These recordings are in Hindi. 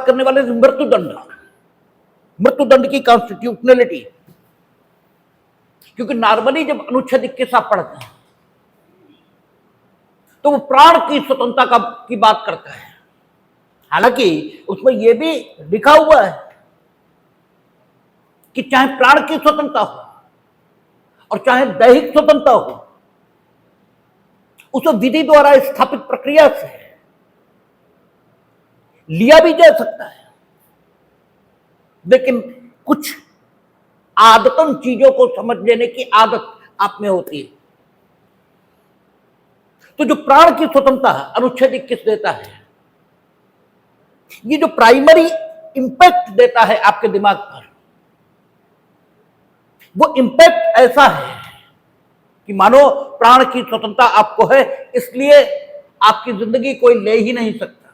करने वाले मृत्युदंड की कॉन्स्टिट्यूशनलिटी, क्योंकि नॉर्मली जब अनुच्छेद 21 आप पढ़ते हैं तो वो प्राण की स्वतंत्रता की बात करता है। हालांकि उसमें यह भी लिखा हुआ है कि चाहे प्राण की स्वतंत्रता हो और चाहे दैहिक स्वतंत्रता हो, उसे विधि द्वारा स्थापित प्रक्रिया से लिया भी जा सकता है, लेकिन कुछ आदतन चीजों को समझ लेने की आदत आप में होती है। तो जो प्राण की स्वतंत्रता अनुच्छेद 21 देता है, ये जो प्राइमरी इंपैक्ट देता है आपके दिमाग पर, वो इंपैक्ट ऐसा है कि मानो प्राण की स्वतंत्रता आपको है, इसलिए आपकी जिंदगी कोई ले ही नहीं सकता,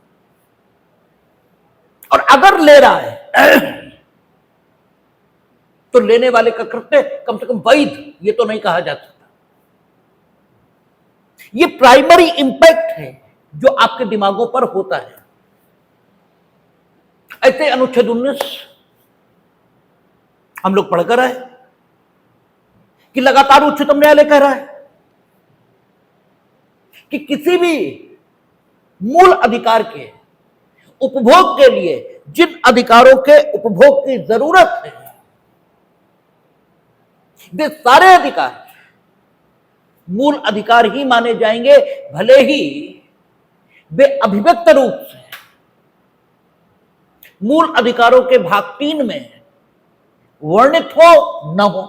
और अगर ले रहा है तो लेने वाले का कृत्य कम से कम वैध ये तो नहीं कहा जा सकता। ये प्राइमरी इंपैक्ट है जो आपके दिमागों पर होता है। ऐसे अनुच्छेद 19 हम लोग पढ़कर आए कि लगातार उच्चतम न्यायालय कह रहा है कि किसी भी मूल अधिकार के उपभोग के लिए जिन अधिकारों के उपभोग की जरूरत है, वे सारे अधिकार मूल अधिकार ही माने जाएंगे, भले ही वे अभिव्यक्त रूप से मूल अधिकारों के भाग 3 में वर्णित हो न हो।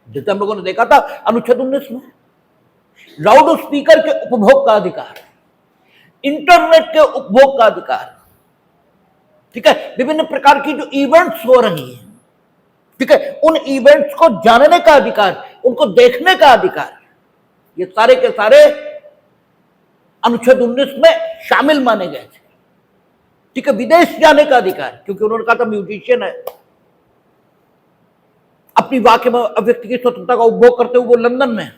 जैसे हम लोगों ने देखा था अनुच्छेद 19 में लाउड स्पीकर के उपभोग का अधिकार, इंटरनेट के उपभोग का अधिकार, ठीक है, विभिन्न प्रकार की जो इवेंट्स हो रही हैं, ठीक है, उन इवेंट्स को जानने का अधिकार, उनको देखने का अधिकार, ये सारे के सारे अनुच्छेद 19 में शामिल माने गए थे। ठीक है, विदेश जाने का अधिकार, क्योंकि उन्होंने कहा था म्यूजिशियन है, अपनी वाक्य में अभिव्यक्ति की स्वतंत्रता का उपभोग करते हुए वो लंदन में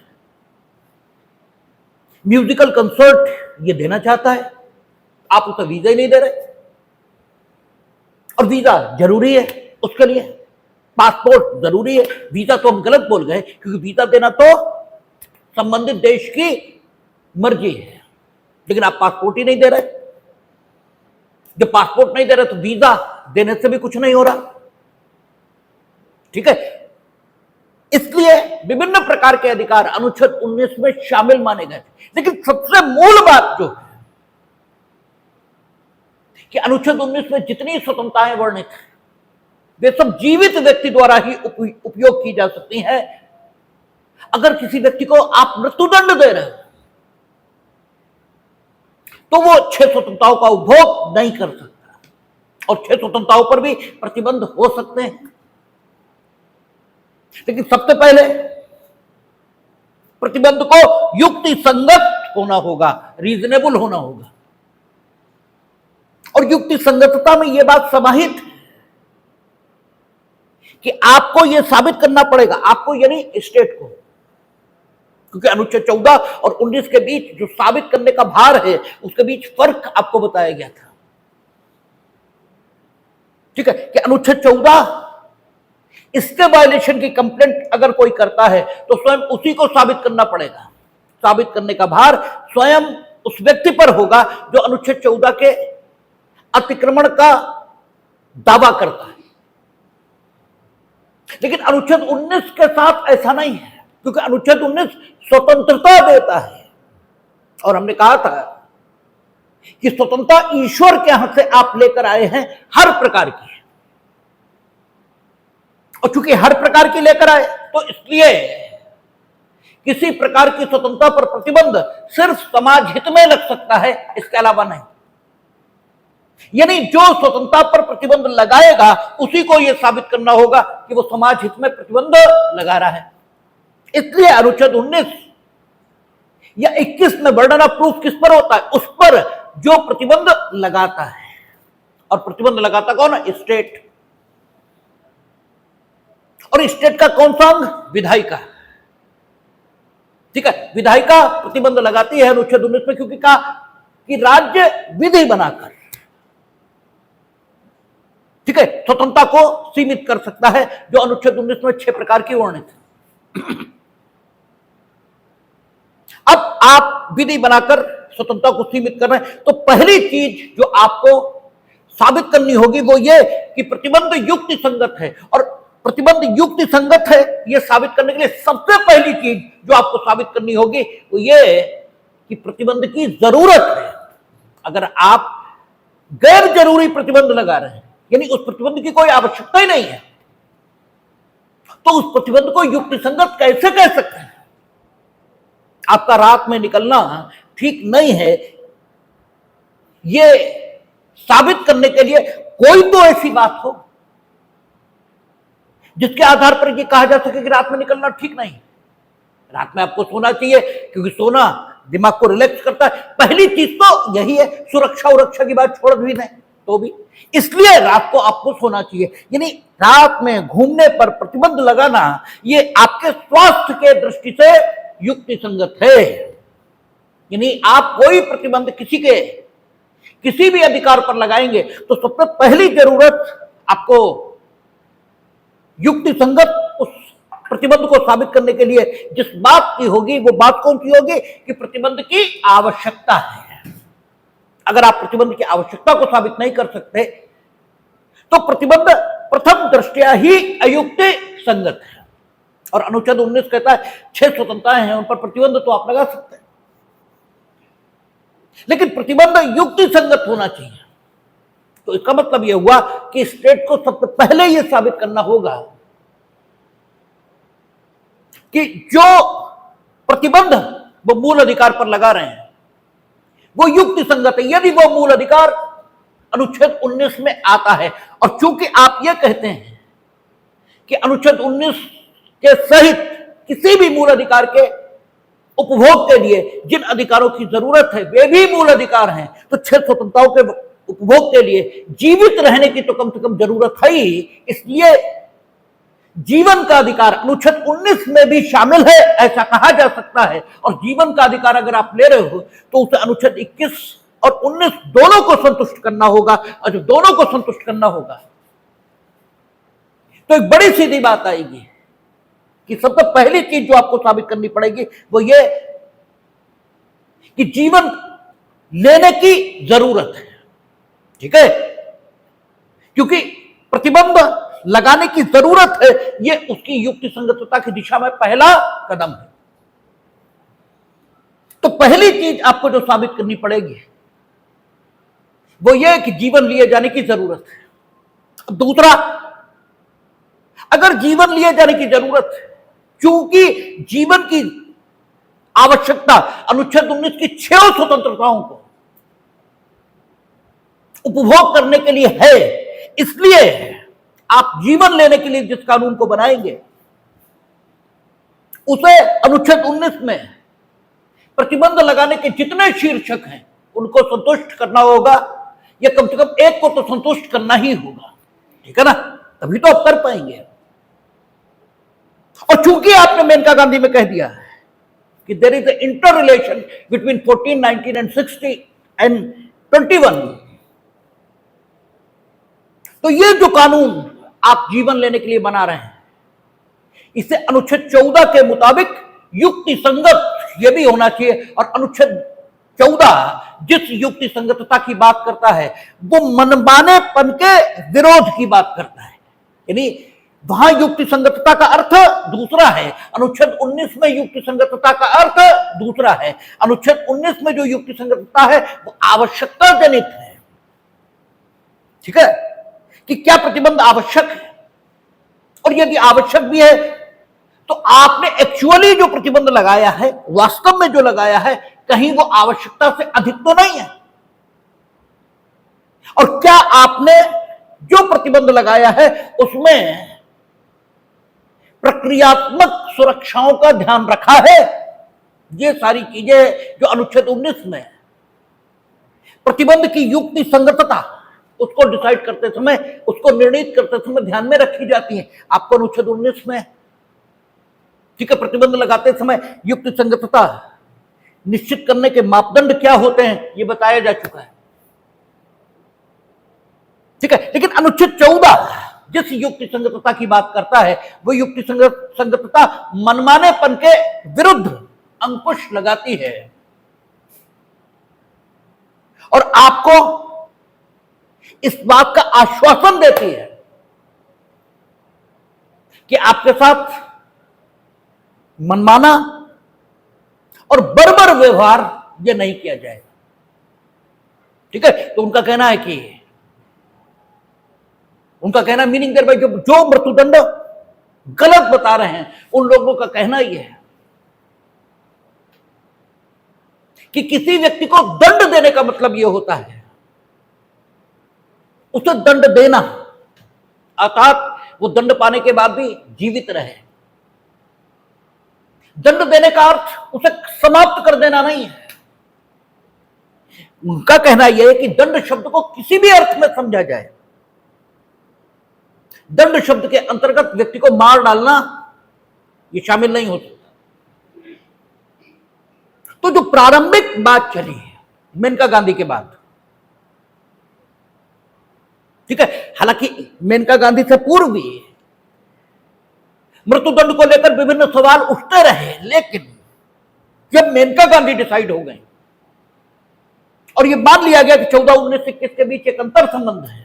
म्यूजिकल कंसर्ट ये देना चाहता है, आप उसे वीजा ही नहीं दे रहे, और वीजा जरूरी है उसके लिए, पासपोर्ट जरूरी है। वीजा तो हम गलत बोल गए, क्योंकि वीजा देना तो संबंधित देश की मर्जी है, लेकिन आप पासपोर्ट ही नहीं दे रहे। जब पासपोर्ट नहीं दे रहे तो वीजा देने से भी कुछ नहीं हो रहा, ठीक है। इसलिए विभिन्न प्रकार के अधिकार अनुच्छेद 19 में शामिल माने गए, लेकिन सबसे मूल बात जो है कि अनुच्छेद 19 में जितनी स्वतंत्रताएं वर्णित हैं, वे सब जीवित व्यक्ति द्वारा ही उपयोग की जा सकती हैं। अगर किसी व्यक्ति को आप मृत्युदंड दे रहे हो तो वो 6 स्वतंत्रताओं का उपभोग नहीं कर सकता, और 6 स्वतंत्रताओं पर भी प्रतिबंध हो सकते हैं। लेकिन सबसे पहले प्रतिबंध को युक्ति संगत होना होगा, रीजनेबल होना होगा, और युक्ति संगतता में यह बात समाहित है कि आपको यह साबित करना पड़ेगा, आपको यानी स्टेट को, क्योंकि अनुच्छेद 14 और 19 के बीच जो साबित करने का भार है, उसके बीच फर्क आपको बताया गया था। ठीक है, कि अनुच्छेद 14 इसके वायलेशन की कंप्लेंट अगर कोई करता है तो स्वयं उसी को साबित करना पड़ेगा, साबित करने का भार स्वयं उस व्यक्ति पर होगा जो अनुच्छेद 14 के अतिक्रमण का दावा करता है। लेकिन अनुच्छेद 19 के साथ ऐसा नहीं है, क्योंकि अनुच्छेद 19 स्वतंत्रता देता है, और हमने कहा था कि स्वतंत्रता ईश्वर के यहां से आप लेकर आए हैं हर प्रकार की, और चूंकि हर प्रकार की लेकर आए तो इसलिए किसी प्रकार की स्वतंत्रता पर प्रतिबंध सिर्फ समाज हित में लग सकता है, इसके अलावा नहीं। यानी जो स्वतंत्रता पर प्रतिबंध लगाएगा उसी को यह साबित करना होगा कि वो समाज हित में प्रतिबंध लगा रहा है। इसलिए अनुच्छेद 19 या 21 में बर्डन ऑफ प्रूफ किस पर होता है? उस पर जो प्रतिबंध लगाता है, और प्रतिबंध लगाता कौन है? स्टेट। और स्टेट का कौन सा अंग? विधायिका। ठीक है, विधायिका प्रतिबंध लगाती है अनुच्छेद 19 में, क्योंकि कहा कि राज्य विधि बनाकर ठीक है, स्वतंत्रता को सीमित कर सकता है, जो अनुच्छेद 19 में 6 प्रकार की वर्णित है। अब आप विधि बनाकर स्वतंत्रता को सीमित कर रहे हैं, तो पहली चीज जो आपको साबित करनी होगी वो ये कि प्रतिबंध युक्ति संगत है। और प्रतिबंध युक्ति संगत है यह साबित करने के लिए सबसे पहली चीज जो आपको साबित करनी होगी वो ये कि प्रतिबंध की जरूरत है। अगर आप गैर जरूरी प्रतिबंध लगा रहे हैं, यानी उस प्रतिबंध की कोई आवश्यकता ही नहीं है, तो उस प्रतिबंध को युक्ति संगत कैसे कह सकते हैं? आपका रात में निकलना ठीक नहीं है, यह साबित करने के लिए कोई तो ऐसी बात हो जिसके आधार पर यह कहा जा सके कि रात में निकलना ठीक नहीं। रात में आपको सोना चाहिए, क्योंकि सोना दिमाग को रिलैक्स करता है। पहली चीज तो यही है, सुरक्षा की बात छोड़ भी नहीं तो भी, इसलिए रात को आपको सोना चाहिए। यानी रात में घूमने पर प्रतिबंध लगाना ये आपके स्वास्थ्य के दृष्टि से युक्ति संगत है। यानी आप कोई प्रतिबंध किसी भी अधिकार पर लगाएंगे तो सबसे पहली जरूरत आपको युक्ति संगत उस प्रतिबंध को साबित करने के लिए जिस बात की होगी वो बात कौन सी होगी कि प्रतिबंध की आवश्यकता है। अगर आप प्रतिबंध की आवश्यकता को साबित नहीं कर सकते तो प्रतिबंध प्रथम दृष्टया ही अयुक्ति संगत है। और अनुच्छेद 19 कहता है 6 स्वतंत्रताएं हैं, उन पर प्रतिबंध तो आप लगा सकते हैं, लेकिन प्रतिबंध युक्ति संगत होना चाहिए। तो इसका मतलब यह हुआ कि स्टेट को सबसे पहले यह साबित करना होगा कि जो प्रतिबंध वो मूल अधिकार पर लगा रहे हैं वो युक्ति संगत है, यदि वो मूल अधिकार अनुच्छेद 19 में आता है। और चूंकि आप यह कहते हैं कि अनुच्छेद 19 के सहित किसी भी मूल अधिकार के उपभोग के लिए जिन अधिकारों की जरूरत है वे भी मूल अधिकार हैं, तो 6 स्वतंत्रताओं के उपभोग के लिए जीवित रहने की तो कम से कम जरूरत है ही। इसलिए जीवन का अधिकार अनुच्छेद 19 में भी शामिल है, ऐसा कहा जा सकता है। और जीवन का अधिकार अगर आप ले रहे हो तो उसे अनुच्छेद 21 और 19 दोनों को संतुष्ट करना होगा, और जब दोनों को संतुष्ट करना होगा तो एक बड़ी सीधी बात आएगी कि सबसे पहली चीज जो आपको साबित करनी पड़ेगी वो ये कि जीवन लेने की जरूरत है। ठीक है, क्योंकि प्रतिबंध लगाने की जरूरत है, यह उसकी युक्ति संगतता की दिशा में पहला कदम है। तो पहली चीज आपको जो साबित करनी पड़ेगी वो यह कि जीवन लिए जाने की जरूरत है। दूसरा, अगर जीवन लिए जाने की जरूरत है, चूंकि जीवन की आवश्यकता अनुच्छेद 19 की 6 स्वतंत्रताओं को उपभोग करने के लिए है, इसलिए आप जीवन लेने के लिए जिस कानून को बनाएंगे उसे अनुच्छेद 19 में प्रतिबंध लगाने के जितने शीर्षक हैं उनको संतुष्ट करना होगा, या कम से कम एक को तो संतुष्ट करना ही होगा। ठीक है ना, तभी तो आप कर पाएंगे। और चूंकि आपने मेनका गांधी में कह दिया है कि there is a interrelation between 14, 19 and 60 and 21, तो ये जो कानून आप जीवन लेने के लिए बना रहे हैं इसे अनुच्छेद 14 के मुताबिक युक्ति संगत यह भी होना चाहिए। और अनुच्छेद 14 जिस युक्ति संगतता की बात करता है वो मनमानेपन के विरोध की बात करता है। यानी वहां युक्ति संगतता का अर्थ दूसरा है, अनुच्छेद 19 में युक्ति संगतता का अर्थ दूसरा है। अनुच्छेद 19 में जो युक्ति संगतता है वो आवश्यकता जनित है। ठीक है, कि क्या प्रतिबंध आवश्यक है, और यदि आवश्यक भी है तो आपने एक्चुअली जो प्रतिबंध लगाया है, वास्तव में जो लगाया है, कहीं वो आवश्यकता से अधिक तो नहीं है। और क्या आपने जो प्रतिबंध लगाया है उसमें प्रक्रियात्मक सुरक्षाओं का ध्यान रखा है। ये सारी चीजें जो अनुच्छेद 19 में प्रतिबंध की युक्ति संगतता उसको डिसाइड करते समय, उसको निर्णित करते समय ध्यान में रखी जाती है। आपको अनुच्छेद 19 में ठीक है प्रतिबंध लगाते समय युक्ति संगतता निश्चित करने के मापदंड क्या होते हैं ये बताया जा चुका है। ठीक है, लेकिन अनुच्छेद 14 जिस युक्ति संगतता की बात करता है वो युक्ति संगतता मनमानेपन के विरुद्ध अंकुश लगाती है और आपको इस बात का आश्वासन देती है कि आपके साथ मनमाना और बर्बर व्यवहार ये नहीं किया जाएगा। ठीक है, तो उनका कहना मीनिंग देर भाई जो मृत्युदंड गलत बता रहे हैं उन लोगों का कहना यह है कि किसी व्यक्ति को दंड देने का मतलब यह होता है उसे दंड देना, अर्थात वो दंड पाने के बाद भी जीवित रहे। दंड देने का अर्थ उसे समाप्त कर देना नहीं है। उनका कहना यह है कि दंड शब्द को किसी भी अर्थ में समझा जाए, दंड शब्द के अंतर्गत व्यक्ति को मार डालना ये शामिल नहीं हो सकता। तो जो प्रारंभिक बात चली है मेनका गांधी के बाद, ठीक है, हालांकि मेनका गांधी से पूर्व भी मृत्युदंड को लेकर विभिन्न सवाल उठते रहे, लेकिन जब मेनका गांधी डिसाइड हो गए और यह मान लिया गया कि 14, 19, 21 के बीच एक अंतर संबंध है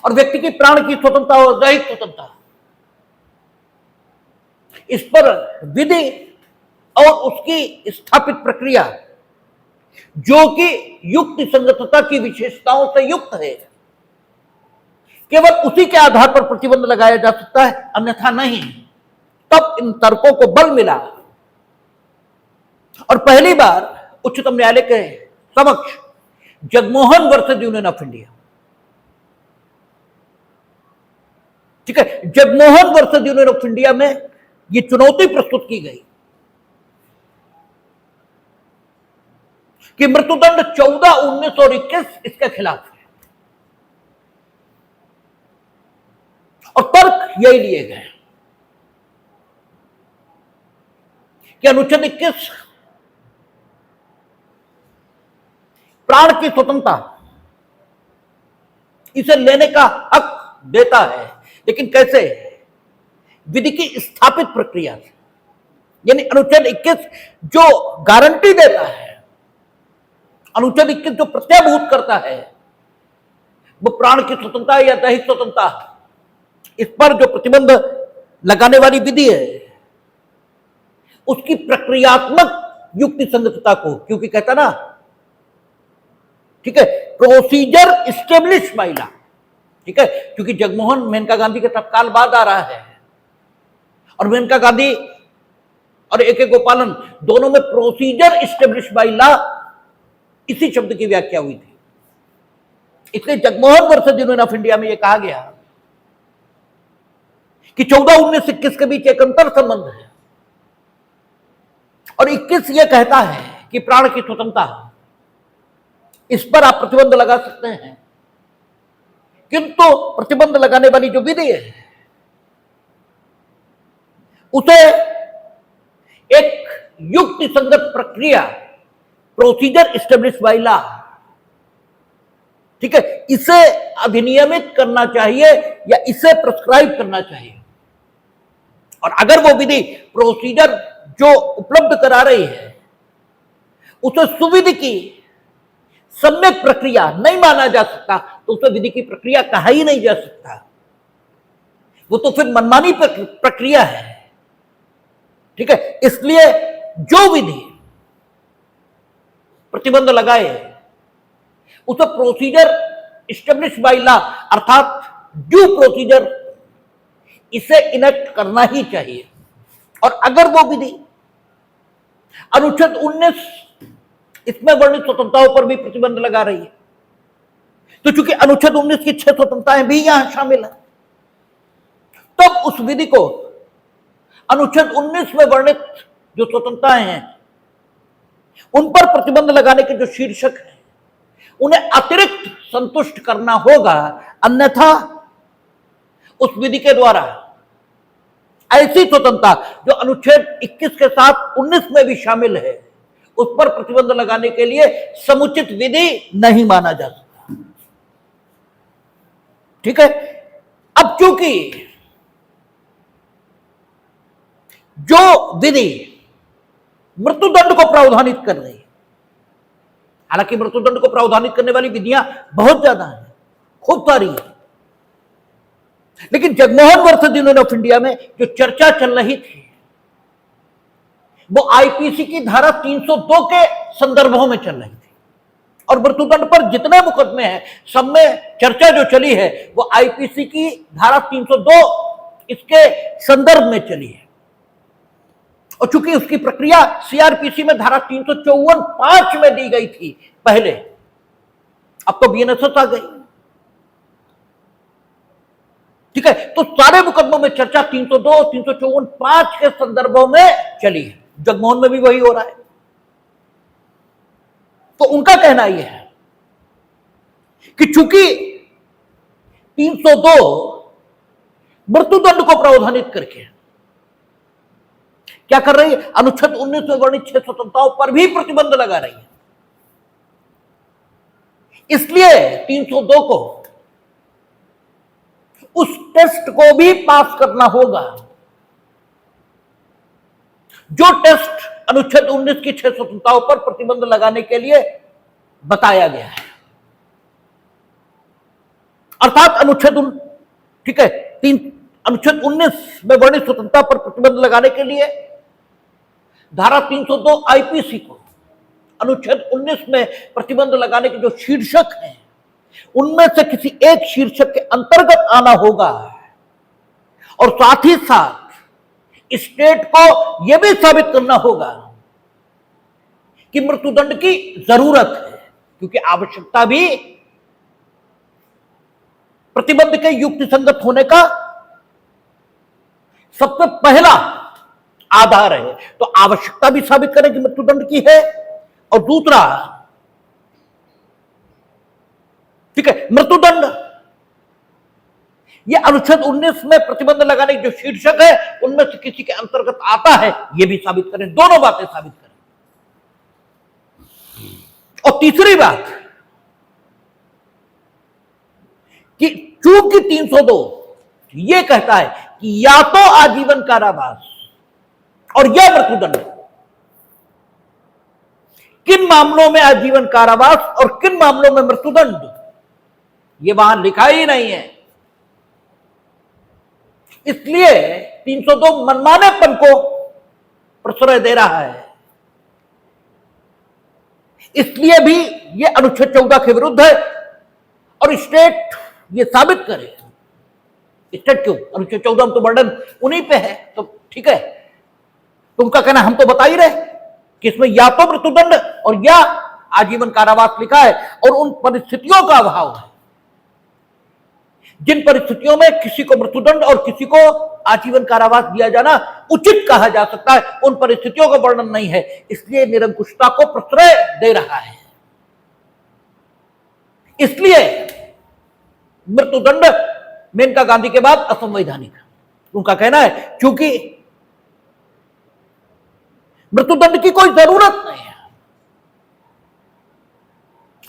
और व्यक्ति की प्राण की स्वतंत्रता और दैहिक स्वतंत्रता, इस पर विधि और उसकी स्थापित प्रक्रिया जो कि युक्ति संगतता की विशेषताओं से युक्त है, केवल उसी के आधार पर प्रतिबंध लगाया जा सकता है, अन्यथा नहीं। तब इन तर्कों को बल मिला और पहली बार उच्चतम न्यायालय के समक्ष Jagmohan versus Union of India, ठीक है, Jagmohan versus Union of India में यह चुनौती प्रस्तुत की गई कि मृत्युदंड 14, 19 और 21 इसके खिलाफ है और तर्क यही लिए गए कि अनुच्छेद 21 प्राण की स्वतंत्रता इसे लेने का हक देता है, लेकिन कैसे? विधि की स्थापित प्रक्रिया से। यानी अनुच्छेद 21 जो गारंटी देता है, अनुच्छेद 21 जो प्रत्याभूत करता है वो प्राण की स्वतंत्रता या दैहिक स्वतंत्रता, इस पर जो प्रतिबंध लगाने वाली विधि है उसकी प्रक्रियात्मक युक्ति संगतता को, क्योंकि कहता ना, ठीक है, प्रोसीजर इस्टेब्लिश बाय लॉ, ठीक है, क्योंकि जगमोहन मेनका गांधी के तत्काल बाद आ रहा है और मेनका गांधी और ए के गोपालन दोनों में प्रोसीजर इस्टेब्लिश बाय लॉ इसी शब्द की व्याख्या हुई थी। इसलिए Jagmohan versus Union of India में यह कहा गया कि 14, 19, 21 के बीच एक अंतर संबंध है और 21 यह कहता है कि प्राण की स्वतंत्रता, इस पर आप प्रतिबंध लगा सकते हैं, किंतु प्रतिबंध लगाने वाली जो विधि है उसे एक युक्ति संगत प्रक्रिया, प्रोसीजर इस्टेब्लिश बाय लॉ, ठीक है, इसे अधिनियमित करना चाहिए या इसे प्रिस्क्राइब करना चाहिए। और अगर वो विधि प्रोसीजर जो उपलब्ध करा रही है उसे सुविधि की सम्यक प्रक्रिया नहीं माना जा सकता, तो उसे विधि की प्रक्रिया कहा ही नहीं जा सकता, वो तो फिर मनमानी प्रक्रिया है। ठीक है, इसलिए जो विधि प्रतिबंध लगाए उसे प्रोसीजर इस्टेब्लिश बाय लॉ अर्थात ड्यू प्रोसीजर, इसे इनेक्ट करना ही चाहिए। और अगर वो विधि अनुच्छेद 19 इसमें वर्णित स्वतंत्रताओं पर भी प्रतिबंध लगा रही है, तो चूंकि अनुच्छेद 19 की 6 स्वतंत्रताएं भी यहां शामिल है, तब उस विधि को अनुच्छेद 19 में वर्णित जो स्वतंत्रताएं हैं उन पर प्रतिबंध लगाने के जो शीर्षक हैं उन्हें अतिरिक्त संतुष्ट करना होगा, अन्यथा उस विधि के द्वारा ऐसी स्वतंत्रता जो अनुच्छेद 21 के साथ 19 में भी शामिल है उस पर प्रतिबंध लगाने के लिए समुचित विधि नहीं माना जा सकता। ठीक है। अब चूंकि जो विधि मृत्युदंड को प्रावधानित कर रही है, हालांकि मृत्युदंड को प्रावधानित करने वाली विधियां बहुत ज्यादा हैं, खूब सारी है, लेकिन Jagmohan versus Union of India में जो चर्चा चल रही थी वो आईपीसी की धारा 302 के संदर्भों में चल रही थी, और मृत्युदंड पर जितने मुकदमे हैं सब में चर्चा जो चली है वो आईपीसी की धारा 302 इसके संदर्भ में चली है। और चूंकि उसकी प्रक्रिया सीआरपीसी में धारा 354(5) में दी गई थी पहले, अब तो बीएनएसएस आ गई, ठीक है, तो सारे मुकदमों में चर्चा 302, 354(5) के संदर्भों में चली है। जगमोहन में भी वही हो रहा है। तो उनका कहना यह है कि चूंकि 302 मृत्युदंड को प्रावधानित करके क्या कर रही है, अनुच्छेद 19 में वर्णित 6 स्वतंत्रताओं पर भी प्रतिबंध लगा रही है, इसलिए 302 को उस टेस्ट को भी पास करना होगा जो टेस्ट अनुच्छेद 19 की 6 स्वतंत्रताओं पर प्रतिबंध लगाने के लिए बताया गया है। अर्थात अनुच्छेद, ठीक है, अनुच्छेद 19 में वर्णित स्वतंत्रता पर प्रतिबंध लगाने के लिए धारा 302 आईपीसी को अनुच्छेद 19 में प्रतिबंध लगाने के जो शीर्षक हैं उनमें से किसी एक शीर्षक के अंतर्गत आना होगा, और साथ ही साथ स्टेट को यह भी साबित करना होगा कि मृत्युदंड की जरूरत है, क्योंकि आवश्यकता भी प्रतिबंध के युक्ति संगत होने का सबसे पहला आधार है। तो आवश्यकता भी साबित करें कि मृत्युदंड की है, और दूसरा, ठीक है, मृत्युदंड ये अनुच्छेद 19 में प्रतिबंध लगाने के जो शीर्षक है उनमें से किसी के अंतर्गत आता है, यह भी साबित करें, दोनों बातें साबित करें। और तीसरी बात कि चूंकि 302 यह कहता है कि या तो आजीवन कारावास और यह मृत्युदंड, किन मामलों में आजीवन कारावास और किन मामलों में मृत्युदंड, यह वहां लिखा ही नहीं है। इसलिए 302 मनमानेपन को प्रश्रय दे रहा है, इसलिए भी यह अनुच्छेद 14 के विरुद्ध है। और स्टेट ये साबित करे, स्टेट क्यों, अनुच्छेद 14 में तो बर्डन उन्हीं पे है, तो ठीक है, तुमका कहना हम तो बता ही रहे कि इसमें या तो मृत्युदंड और या आजीवन कारावास लिखा है, और उन परिस्थितियों का अभाव है जिन परिस्थितियों में किसी को मृत्युदंड और किसी को आजीवन कारावास दिया जाना उचित कहा जा सकता है, उन परिस्थितियों का वर्णन नहीं है, इसलिए निरंकुशता को प्रश्रय दे रहा है। इसलिए मृत्युदंड मेनका गांधी के बाद असंवैधानिक, उनका कहना है क्योंकि मृत्युदंड की कोई जरूरत नहीं है,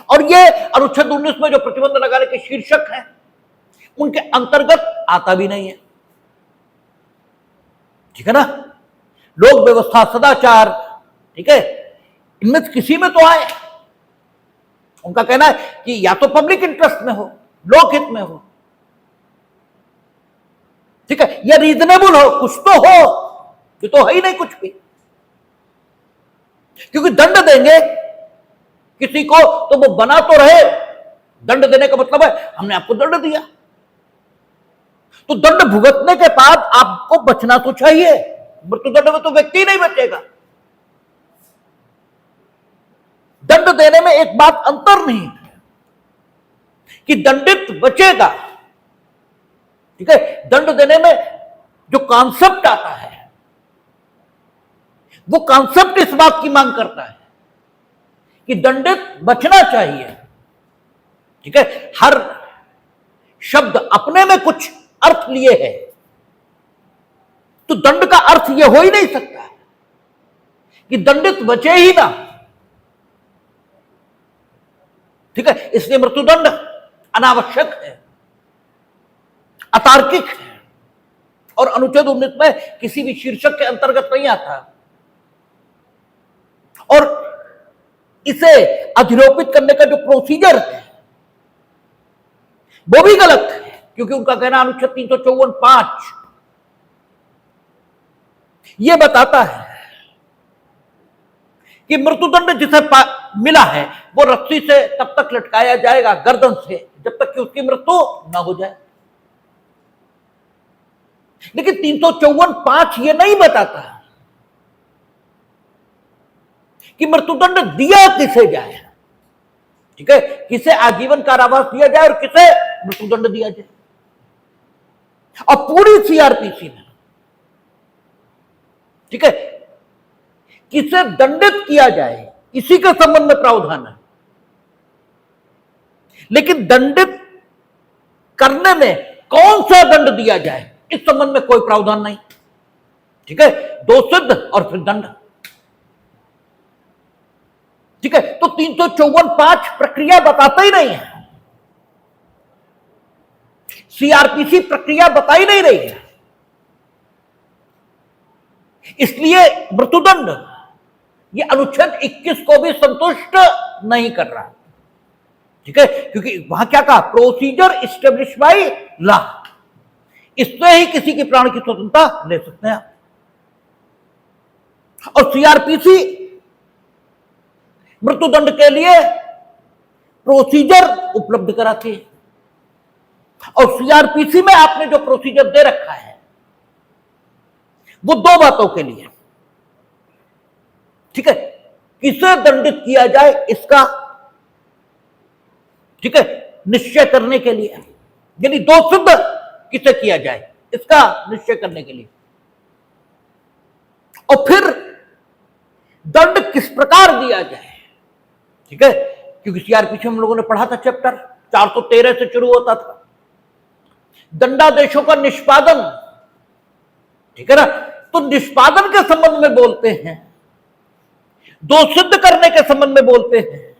और यह अनुच्छेद 19 में जो प्रतिबंध लगाने के शीर्षक हैं उनके अंतर्गत आता भी नहीं है, ठीक है ना। लोक व्यवस्था, सदाचार, ठीक है, इनमें किसी में तो आए। उनका कहना है कि या तो पब्लिक इंटरेस्ट में हो, लोकहित में हो, ठीक है, या रीजनेबल हो, कुछ तो हो, ये तो है ही नहीं कुछ भी। क्योंकि दंड देंगे किसी को तो वो बना तो रहे, दंड देने का मतलब है हमने आपको दंड दिया, तो दंड भुगतने के बाद आपको बचना तो चाहिए। मृत्युदंड में तो व्यक्ति नहीं बचेगा, दंड देने में एक बात अंतर नहीं है कि दंडित बचेगा, ठीक है, दंड देने में जो कॉन्सेप्ट आता है वो कॉन्सेप्ट इस बात की मांग करता है कि दंडित बचना चाहिए, ठीक है। हर शब्द अपने में कुछ अर्थ लिए है, तो दंड का अर्थ यह हो ही नहीं सकता कि दंडित बचे ही ना, ठीक है। इसलिए मृत्युदंड अनावश्यक है, अतार्किक है और अनुच्छेद 19 में किसी भी शीर्षक के अंतर्गत नहीं आता और इसे अधिरोपित करने का जो प्रोसीजर है वो भी गलत है, क्योंकि उनका कहना अनुच्छेद 354(5) यह बताता है कि मृत्युदंड जिसे मिला है वो रस्सी से तब तक लटकाया जाएगा गर्दन से जब तक कि उसकी मृत्यु ना हो जाए। लेकिन 354(5) ये नहीं बताता कि मृत्युदंड दिया किसे जाए। ठीक है, किसे आजीवन कारावास दिया जाए और किसे मृत्युदंड दिया जाए। और पूरी सीआरपीसी में, ठीक है, किसे दंडित किया जाए इसी के संबंध में प्रावधान है, लेकिन दंडित करने में कौन सा दंड दिया जाए इस संबंध में कोई प्रावधान नहीं। ठीक है, दोषसिद्ध और फिर दंड। ठीक है, तो 354(5) प्रक्रिया बताता ही नहीं है, सीआरपीसी प्रक्रिया बताई नहीं रही है, इसलिए मृत्युदंड ये अनुच्छेद 21 को भी संतुष्ट नहीं कर रहा। ठीक है, क्योंकि वहां क्या कहा, प्रोसीजर इस्टेब्लिश बाय लॉ, इससे ही किसी की प्राण की स्वतंत्रता ले सकते हैं। और सीआरपीसी मृत्युदंड के लिए प्रोसीजर उपलब्ध कराती है, और सीआरपीसी में आपने जो प्रोसीजर दे रखा है वो दो बातों के लिए। ठीक है, किसे दंडित किया जाए इसका, ठीक है, निश्चय करने के लिए, यानी दोषसिद्ध किसे किया जाए इसका निश्चय करने के लिए, और फिर दंड किस प्रकार दिया जाए। ठीक है, क्योंकि सीआरपीसी हम लोगों ने पढ़ा था, चैप्टर 413 से शुरू होता था, दंडादेशों का निष्पादन। ठीक है ना, तो निष्पादन के संबंध में बोलते हैं, दोषसिद्ध करने के संबंध में बोलते हैं,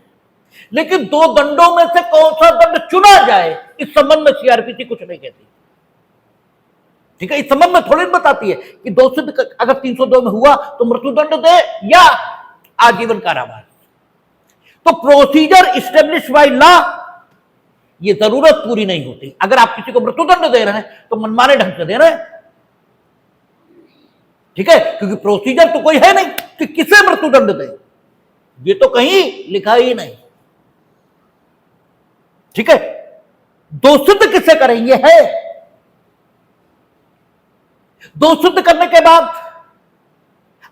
लेकिन दो दंडों में से कौन सा दंड चुना जाए इस संबंध में सीआरपीसी कुछ नहीं कहती। ठीक है, इस संबंध में थोड़ी बताती है कि दोषसिद्ध अगर 302 में हुआ तो मृत्युदंड दे या आजीवन कारावास। तो प्रोसीजर इस्टेब्लिश बाय लॉ ये जरूरत पूरी नहीं होती। अगर आप किसी को मृत्युदंड दे रहे हैं तो मनमाने ढंग से दे रहे हैं। ठीक है, क्योंकि प्रोसीजर तो कोई है नहीं कि किसे मृत्युदंड दे, ये तो कहीं लिखा ही नहीं। ठीक है, दोषसिद्ध किसे करेंगे है, दोषसिद्ध करने के बाद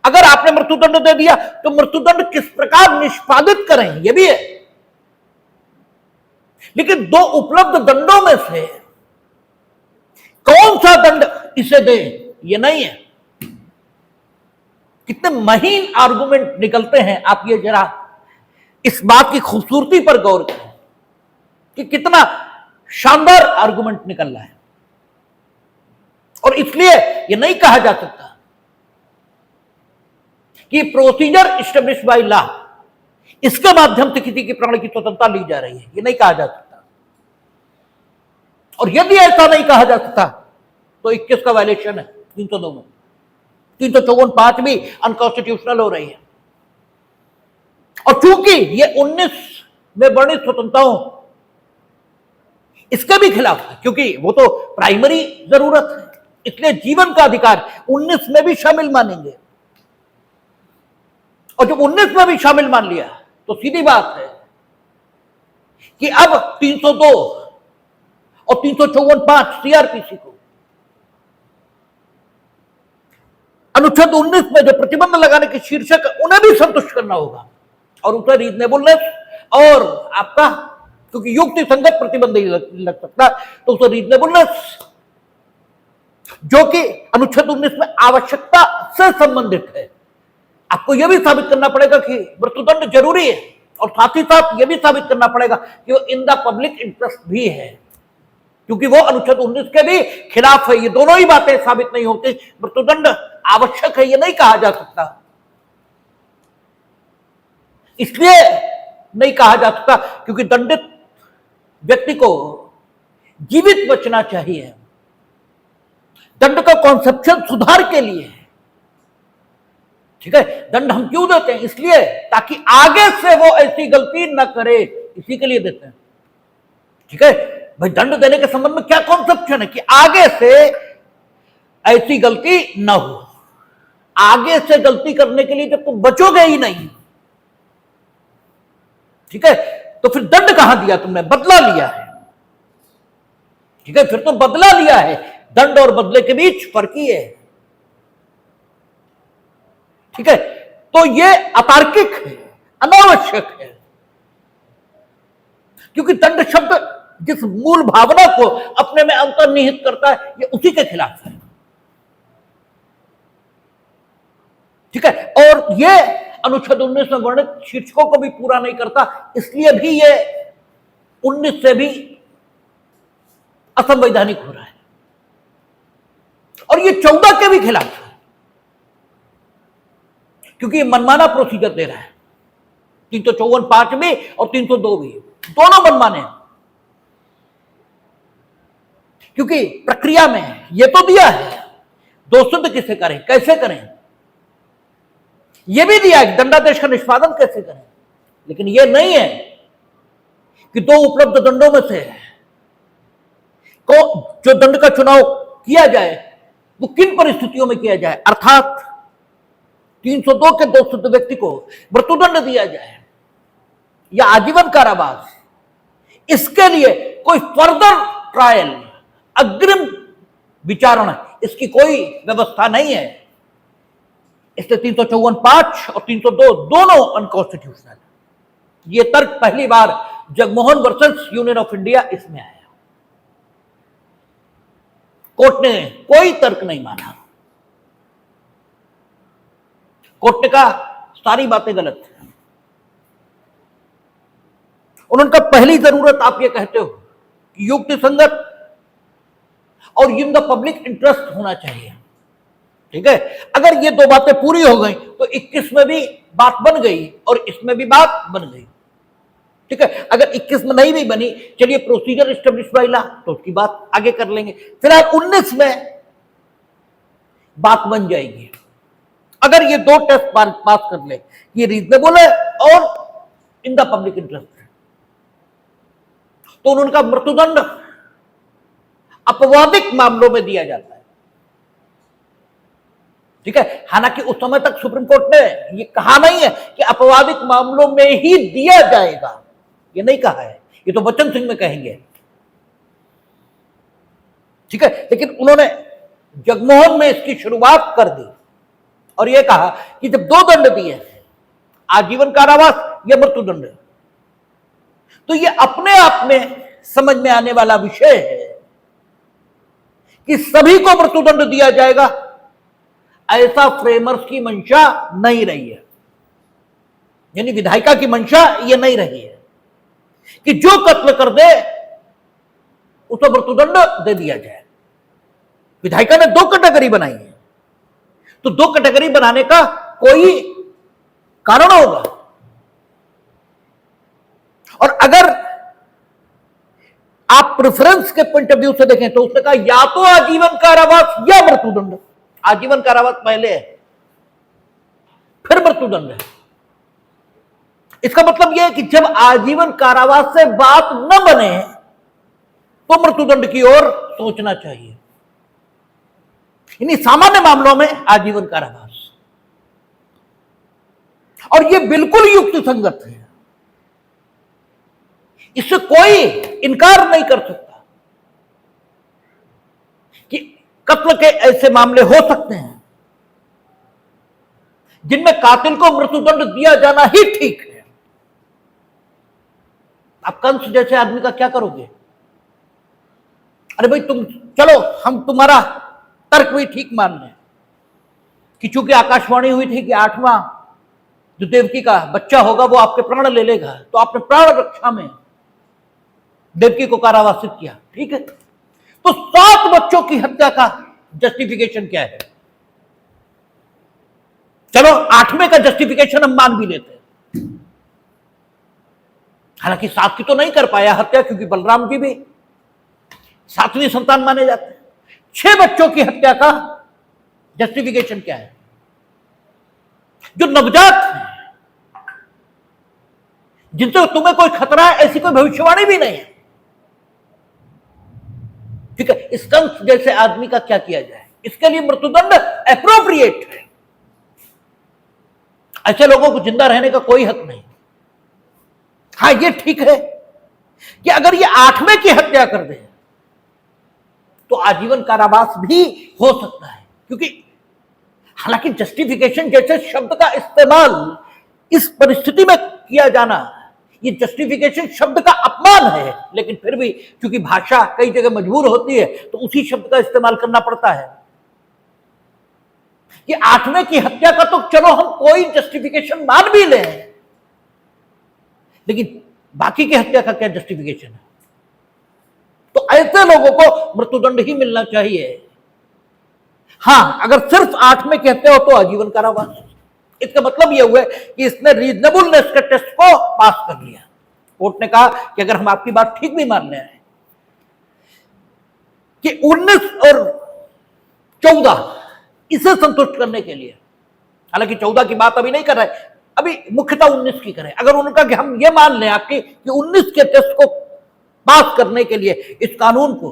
अगर आपने मृत्युदंड दे दिया तो मृत्युदंड किस प्रकार निष्पादित करें यह भी है। लेकिन दो उपलब्ध दंडों में से कौन सा दंड इसे दे यह नहीं है। कितने महीन आर्गुमेंट निकलते हैं, आप ये जरा इस बात की खूबसूरती पर गौर करें कि कितना शानदार आर्गुमेंट निकल रहा है। और इसलिए यह नहीं कहा जा सकता कि प्रोसीजर इस्टेब्लिश बाय लॉ इसके माध्यम से किसी की प्राण की स्वतंत्रता ली जा रही है, यह नहीं कहा जा सकता। और यदि ऐसा नहीं कहा जा सकता तो 21 का वायलेशन है 302 में। 354(5) भी अनकॉन्स्टिट्यूशनल हो रही है। और चूंकि ये 19 में वर्णित स्वतंत्रताओं इसके भी खिलाफ है, क्योंकि वो तो प्राइमरी जरूरत है, इसलिए जीवन का अधिकार 19 में भी शामिल मानेंगे। और जब 19 में भी शामिल मान लिया तो सीधी बात है कि अब 302 और 354(5) सीआरपीसी को अनुच्छेद 19 में जो प्रतिबंध लगाने के शीर्षक है उन्हें भी संतुष्ट करना होगा, और उसे रीजनेबलनेस और आपका, क्योंकि युक्ति संगत प्रतिबंध ही लग सकता है, तो उसे रीजनेबलनेस जो कि अनुच्छेद 19 में आवश्यकता से संबंधित है, आपको यह भी साबित करना पड़ेगा कि मृत्युदंड जरूरी है, और साथ ही साथ यह भी साबित करना पड़ेगा कि वो इन द पब्लिक इंटरेस्ट भी है, क्योंकि वो अनुच्छेद 19 के भी खिलाफ है। ये दोनों ही बातें साबित नहीं होती। मृत्युदंड आवश्यक है ये नहीं कहा जा सकता, इसलिए नहीं कहा जा सकता क्योंकि दंडित व्यक्ति को जीवित बचना चाहिए, दंड का कॉन्सेप्शन सुधार के लिए है। ठीक है, दंड हम क्यों देते हैं? इसलिए ताकि आगे से वो ऐसी गलती न करे, इसी के लिए देते हैं। ठीक है भाई, दंड देने के संबंध में क्या कॉन्सेप्शन है कि आगे से ऐसी गलती ना हो। आगे से गलती करने के लिए जब तुम बचोगे ही नहीं, ठीक है, तो फिर दंड कहां दिया तुमने? बदला लिया है। ठीक है, फिर तो बदला लिया है। दंड और बदले के बीच फर्क ही है। ठीक है, तो ये अतार्किक है, अनावश्यक है, क्योंकि दंड शब्द जिस मूल भावना को अपने में अंतर्निहित करता है, ये उसी के खिलाफ है। ठीक है, और ये अनुच्छेद 19 में वर्णित शीर्षकों को भी पूरा नहीं करता, इसलिए भी ये 19 से भी असंवैधानिक हो रहा है, और ये 14 के भी खिलाफ है, क्योंकि ये मनमाना प्रोसीजर दे रहा है। 354(5) भी और 302 भी, दोनों मनमाने हैं। क्योंकि प्रक्रिया में ये तो दिया है, दोषसिद्ध किसे करें, कैसे करें, यह भी दिया है दंडादेश का निष्पादन कैसे करें, लेकिन यह नहीं है कि दो उपलब्ध दंडों में से को जो दंड का चुनाव किया जाए वो किन परिस्थितियों में किया जाए, अर्थात 302 के दोषसिद्ध व्यक्ति को मृत्युदंड दिया जाए या आजीवन कारावास, इसके लिए कोई फर्दर ट्रायल, अग्रिम विचारणा, इसकी कोई व्यवस्था नहीं है। इसलिए 354(5) और 302 दोनों अनकॉन्स्टिट्यूशनल। यह तर्क पहली बार Jagmohan versus Union of India इसमें आया। कोर्ट ने कोई तर्क नहीं माना। कोर्ट ने कहा सारी बातें गलत है। उन्होंने कहा पहली जरूरत आप ये कहते हो कि युक्ति संगत और इन द पब्लिक इंटरेस्ट होना चाहिए। ठीक है, अगर ये दो बातें पूरी हो गई तो 21 में भी बात बन गई और इसमें भी बात बन गई। ठीक है, अगर 21 में नहीं भी बनी, चलिए प्रोसीजर एस्टेब्लिश बाय लॉ, तो उसकी बात आगे कर लेंगे। फिलहाल 19 में बात बन जाएगी। अगर ये दो टेस्ट पास कर ले, ये रीजनेबल है और इन द पब्लिक इंटरेस्ट है, तो उनका मृत्युदंड अपवादिक मामलों में दिया जाता है। ठीक है, हालांकि उस समय तक सुप्रीम कोर्ट ने ये कहा नहीं है कि अपवादिक मामलों में ही दिया जाएगा, ये नहीं कहा है, ये तो बच्चन सिंह में कहेंगे। ठीक है, लेकिन उन्होंने जगमोहन में इसकी शुरुआत कर दी और यह कहा कि जब दो दंड दिए, आजीवन कारावास या मृत्युदंड, तो यह अपने आप में समझ में आने वाला विषय है कि सभी को मृत्युदंड दिया जाएगा, ऐसा फ्रेमर्स की मंशा नहीं रही है। यानी विधायिका की मंशा यह नहीं रही है कि जो कत्ल कर दे उसको मृत्युदंड दे दिया जाए। विधायिका ने दो कैटेगरी बनाई है, तो दो कैटेगरी बनाने का कोई कारण होगा। और अगर आप प्रेफरेंस के पॉइंट ऑफ व्यू से देखें तो उसने कहा या तो आजीवन कारावास या मृत्युदंड। आजीवन कारावास पहले है, फिर मृत्युदंड है। इसका मतलब यह है कि जब आजीवन कारावास से बात न बने तो मृत्युदंड की ओर सोचना चाहिए। यानी सामान्य मामलों में आजीवन कारावास, और यह बिल्कुल युक्ति संगत है, इससे कोई इनकार नहीं कर सकता कि कत्ल के ऐसे मामले हो सकते हैं जिनमें कातिल को मृत्युदंड दिया जाना ही ठीक है। आप कंस जैसे आदमी का क्या करोगे? अरे भाई तुम चलो, हम तुम्हारा तर्क भी ठीक मान लें कि चूंकि आकाशवाणी हुई थी कि 8वां जो देवकी का बच्चा होगा वो आपके प्राण ले लेगा, तो आपने प्राण रक्षा में देवकी को कारावासित किया। ठीक है, तो 7 बच्चों की हत्या का जस्टिफिकेशन क्या है? चलो 8वें का जस्टिफिकेशन हम मान भी लेते हैं। हालांकि 7 की तो नहीं कर पाया हत्या, क्योंकि बलराम जी भी 7वीं संतान माने जाते हैं। 6 बच्चों की हत्या का जस्टिफिकेशन क्या है? जो नवजात हैं, जिनसे तुम्हें कोई खतरा है, ऐसी कोई भविष्यवाणी भी नहीं है। ठीक है, इस कंस जैसे आदमी का क्या किया जाए? इसके लिए मृत्युदंड एप्रोप्रिएट है। ऐसे लोगों को जिंदा रहने का कोई हक नहीं। हाँ, ये ठीक है कि अगर ये 8वें की हत्या कर दे तो आजीवन कारावास भी हो सकता है, क्योंकि हालांकि जस्टिफिकेशन जैसे शब्द का इस्तेमाल इस परिस्थिति में किया जाना, ये जस्टिफिकेशन शब्द का अपमान है, लेकिन फिर भी क्योंकि भाषा कई जगह मजबूर होती है तो उसी शब्द का इस्तेमाल करना पड़ता है। कि 8वें की हत्या का तो चलो हम कोई जस्टिफिकेशन मान भी लें, लेकिन बाकी की हत्या का क्या जस्टिफिकेशन है? तो ऐसे लोगों को मृत्युदंड ही मिलना चाहिए। हाँ, अगर सिर्फ 8वें की हत्या हो तो आजीवन कारावास। इसका मतलब यह हुआ कि इसने रीजनेबलनेस के टेस्ट को पास कर लिया। कोर्ट ने कहा कि अगर हम आपकी बात ठीक भी मान रहे हैं कि 19 और 14 इसे संतुष्ट करने के लिए, हालांकि 14 की बात अभी नहीं कर रहे, अभी मुख्यतः 19 की करें। अगर उनका कि हम ये मान लें आपकी कि 19 के टेस्ट को पास करने के लिए इस कानून को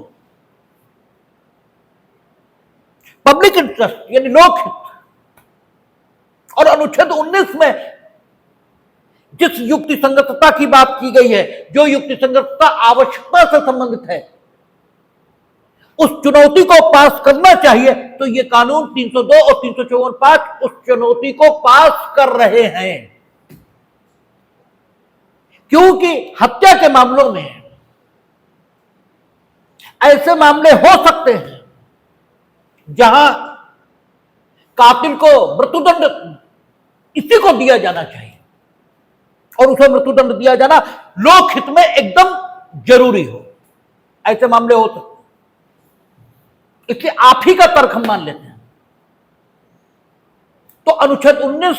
पब्लिक इंटरेस्ट यानी लोकहित और अनुच्छेद 19 में जिस युक्ति संगतता की बात की गई है, जो युक्ति संगतता आवश्यकता से संबंधित है, उस चुनौती को पास करना चाहिए, तो ये कानून 302 और 354(5) उस चुनौती को पास कर रहे हैं। क्योंकि हत्या के मामलों में ऐसे मामले हो सकते हैं जहां कातिल को मृत्युदंड इसी को दिया जाना चाहिए और उसे मृत्युदंड दिया जाना लोकहित में एकदम जरूरी हो। ऐसे मामले हो सकते, इसलिए आप ही का तर्क हम मान लेते हैं। तो अनुच्छेद 19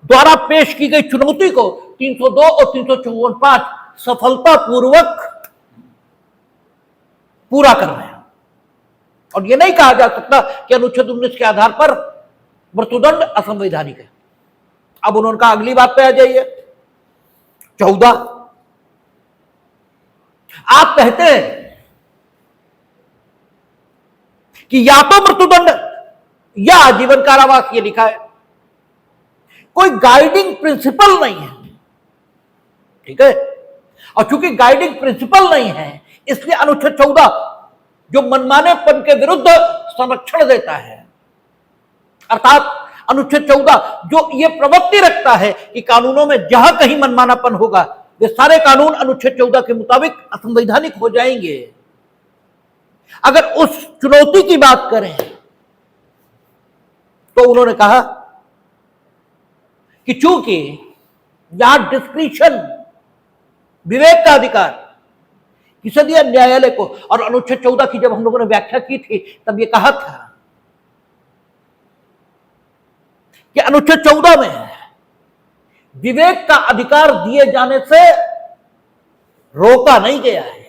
द्वारा पेश की गई चुनौती को 302 और 354(5) सफलतापूर्वक पूरा कर रहे हैं। और यह नहीं कहा जा सकता कि अनुच्छेद 19 के आधार पर मृत्युदंड असंवैधानिक है। अब उन्होंने कहा, अगली बात पे आ जाइए, 14। आप कहते हैं कि या तो मृत्युदंड या आजीवन कारावास, ये लिखा है, कोई गाइडिंग प्रिंसिपल नहीं है। ठीक है, और चूंकि गाइडिंग प्रिंसिपल नहीं है, इसलिए अनुच्छेद 14 जो मनमानेपन के विरुद्ध संरक्षण देता है, अर्थात अनुच्छेद 14 जो ये प्रवृत्ति रखता है कि कानूनों में जहां कहीं मनमानापन होगा वे सारे कानून अनुच्छेद 14 के मुताबिक असंवैधानिक हो जाएंगे। अगर उस चुनौती की बात करें तो उन्होंने कहा कि चूंकि यहां डिस्क्रिशन, विवेक का अधिकार किसे दिया? न्यायालय को। और अनुच्छेद 14 की जब हम लोगों ने व्याख्या की थी तब यह कहा था कि अनुच्छेद 14 में विवेक का अधिकार दिए जाने से रोका नहीं गया है,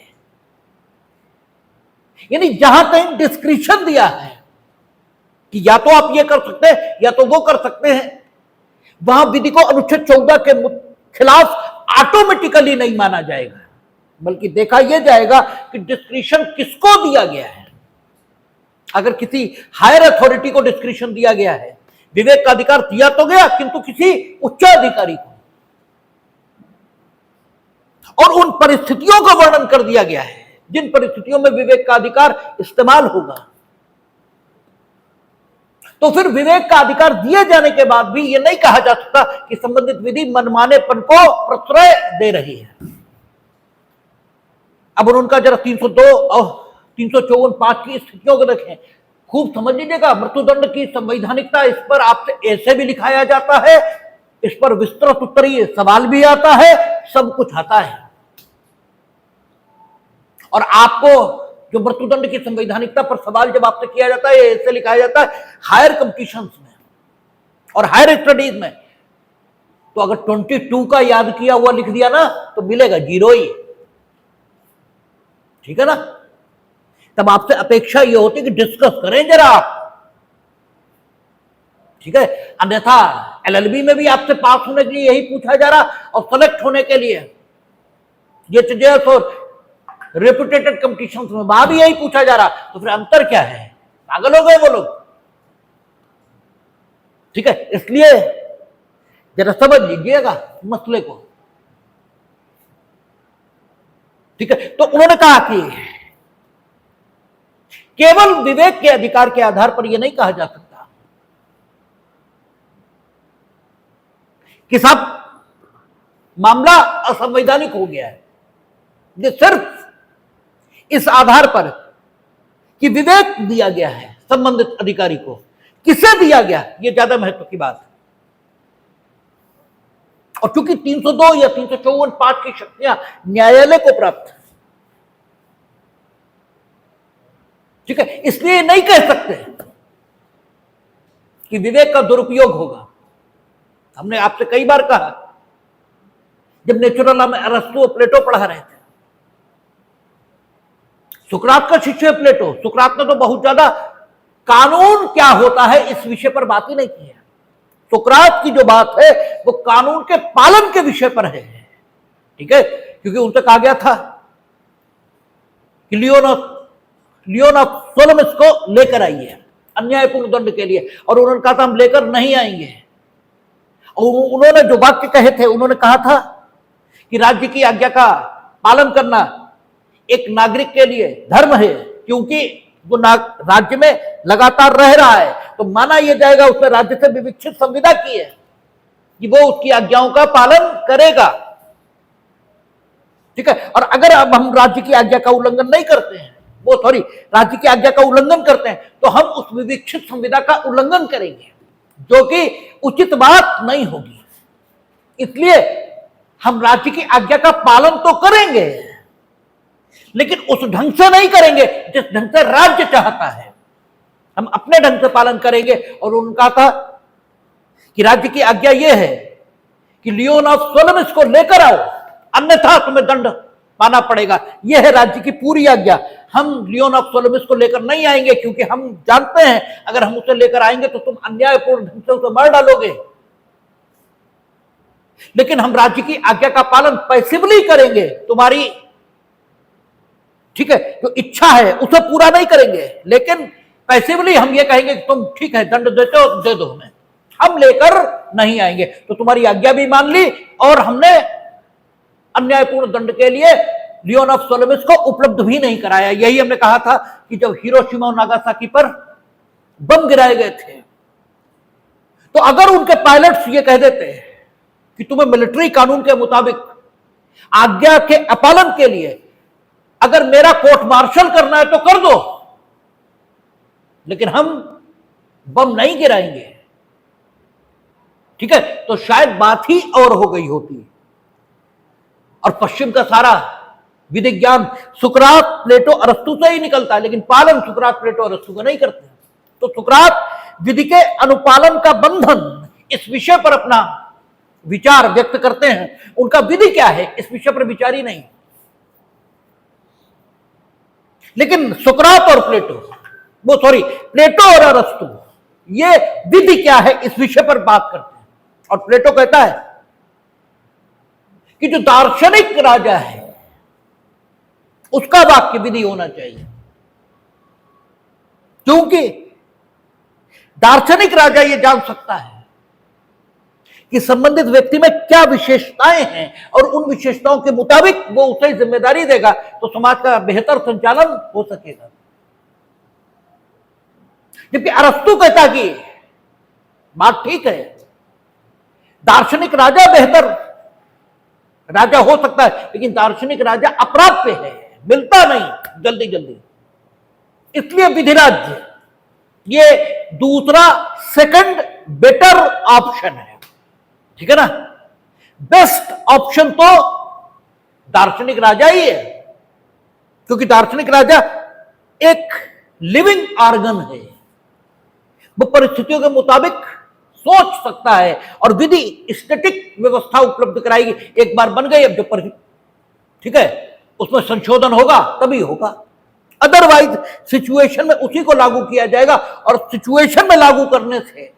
यानी जहां कहीं डिस्क्रिशन दिया है कि या तो आप ये कर सकते हैं या तो वो कर सकते हैं, वहां विधि को अनुच्छेद 14 के खिलाफ ऑटोमेटिकली नहीं माना जाएगा, बल्कि देखा यह जाएगा कि डिस्क्रिशन किसको दिया गया है। अगर किसी हायर अथॉरिटी को डिस्क्रिशन दिया गया है, विवेक का अधिकार दिया तो गया किंतु किसी उच्च अधिकारी को, और उन परिस्थितियों का वर्णन कर दिया गया है जिन परिस्थितियों में विवेक का अधिकार इस्तेमाल होगा, तो फिर विवेक का अधिकार दिए जाने के बाद भी यह नहीं कहा जा सकता कि संबंधित विधि मनमानेपन को प्रश्रय दे रही है। अब उनका जरा 302 और 354(5) की स्थितियों को देखें, खूब समझ लीजिएगा। मृत्युदंड की संवैधानिकता, इस पर आपसे ऐसे भी लिखाया जाता है, इस पर विस्तृत उत्तरीय सवाल भी आता है, सब कुछ आता है। और आपको जो मृत्युदंड की संवैधानिकता पर सवाल जब आपसे किया जाता है, ऐसे लिखाया जाता है हायर कंपटीशंस में और हायर स्टडीज में, तो अगर 22 का याद किया हुआ लिख दिया ना तो मिलेगा 0 ही। ठीक है ना? तब आपसे अपेक्षा यह होती कि डिस्कस करें जरा आप, ठीक है। अन्यथा एलएलबी में भी आपसे पास होने के लिए यही पूछा जा रहा और सेलेक्ट होने के लिए एचजेएस और रेपुटेटेड कंपटीशन में वहां भी यही पूछा जा रहा, तो फिर अंतर क्या है? पागल हो गए वो लोग, ठीक है। इसलिए जरा समझ लीजिएगा मसले को, ठीक है। तो उन्होंने कहा कि केवल विवेक के अधिकार के आधार पर यह नहीं कहा जा सकता कि साहब मामला असंवैधानिक हो गया है। ये सिर्फ इस आधार पर कि विवेक दिया गया है संबंधित अधिकारी को, किसे दिया गया ये ज्यादा महत्व की बात है। और चूंकि 302 या 354 पाठ की शक्तियां न्यायालय को प्राप्त है, ठीक है, इसलिए नहीं कह सकते कि विवेक का दुरुपयोग होगा। हमने आपसे कई बार कहा, जब नेचुरल लॉ में अरस्तु और प्लेटो पढ़ा रहे थे, सुकरात का शिष्य है प्लेटो, सुकरात ने तो बहुत ज्यादा कानून क्या होता है इस विषय पर बात ही नहीं की है। सुकरात की जो बात है वो कानून के पालन के विषय पर है, ठीक है। क्योंकि उनसे कहा गया था कि लियोन ऑफ सोलमिस को लेकर आइए अन्यायपूर्ण दंड के लिए, और उन्होंने कहा था हम लेकर नहीं आएंगे। और उन्होंने जो वाक्य कहे थे, उन्होंने कहा था कि राज्य की आज्ञा का पालन करना एक नागरिक के लिए धर्म है, क्योंकि वो राज्य में लगातार रह रहा है तो माना यह जाएगा उसने राज्य से विविक्षित संविदा की है कि वो उसकी आज्ञाओं का पालन करेगा, ठीक है। और अगर अब हम राज्य की आज्ञा का उल्लंघन नहीं करते हैं, राज्य की आज्ञा का उल्लंघन करते हैं, तो हम उस विविक्षित संविदा का उल्लंघन करेंगे, जो कि उचित बात नहीं होगी। इसलिए हम राज्य की आज्ञा का पालन तो करेंगे, लेकिन उस ढंग से नहीं करेंगे जिस ढंग से राज्य चाहता है। हम अपने ढंग से पालन करेंगे। और उनका था कि राज्य की आज्ञा यह है कि लियोन ऑफ सोलमिस को लेकर आओ, अन्यथा तुम्हें दंड पाना पड़ेगा। यह है राज्य की पूरी आज्ञा। हम लियोन ऑफ सोलमिस को लेकर नहीं आएंगे, क्योंकि हम जानते हैं अगर हम उसे लेकर आएंगे तो तुम अन्यायपूर्ण ढंग से उसे मार डालोगे। लेकिन हम राज्य की आज्ञा का पालन पैसिवली करेंगे, तुम्हारी, ठीक है, जो इच्छा है उसे पूरा नहीं करेंगे, लेकिन पैसिवली हम ये कहेंगे कि तुम ठीक है दंड देते हो दे दो हमें, हम लेकर नहीं आएंगे। तो तुम्हारी आज्ञा भी मान ली और हमने अन्यायपूर्ण दंड के लिए लियोन ऑफ सोलमिस को उपलब्ध भी नहीं कराया। यही हमने कहा था कि जब हिरोशिमा और नागासाकी पर बम गिराए गए थे, तो अगर उनके पायलट्स ये कह देते कि तुम्हें मिलिट्री कानून के मुताबिक आज्ञा के अपालन के लिए अगर मेरा कोर्ट मार्शल करना है तो कर दो, लेकिन हम बम नहीं गिराएंगे, ठीक है, तो शायद बात ही और हो गई होती। और पश्चिम का सारा विधि ज्ञान सुकरात, प्लेटो, अरस्तु से ही निकलता है, लेकिन पालन सुकरात, प्लेटो, अरस्तु का नहीं करते। तो सुकरात विधि के अनुपालन का बंधन, इस विषय पर अपना विचार व्यक्त करते हैं। उनका विधि क्या है इस विषय पर विचार ही नहीं। लेकिन सुकरात और प्लेटो और अरस्तु ये विधि क्या है इस विषय पर बात करते हैं। और प्लेटो कहता है कि जो दार्शनिक राजा है उसका वाक्य विधि होना चाहिए, क्योंकि दार्शनिक राजा यह जान सकता है कि संबंधित व्यक्ति में क्या विशेषताएं हैं और उन विशेषताओं के मुताबिक वो उसे जिम्मेदारी देगा तो समाज का बेहतर संचालन हो सकेगा। जबकि अरस्तु कहता कि बात ठीक है, दार्शनिक राजा बेहतर राजा हो सकता है, लेकिन दार्शनिक राजा अप्राप्य है, मिलता नहीं जल्दी जल्दी। इसलिए विधि राज्य ये दूसरा सेकंड बेटर ऑप्शन है, ठीक है ना। बेस्ट ऑप्शन तो दार्शनिक राजा ही है, क्योंकि दार्शनिक राजा एक लिविंग ऑर्गन है, वो परिस्थितियों के मुताबिक सोच सकता है और विधि स्टैटिक व्यवस्था उपलब्ध कराएगी। एक बार बन गई, अब जो ठीक है उसमें संशोधन होगा तभी होगा। अदरवाइज सिचुएशन में उसी को लागू किया जाएगा, और सिचुएशन में लागू करने से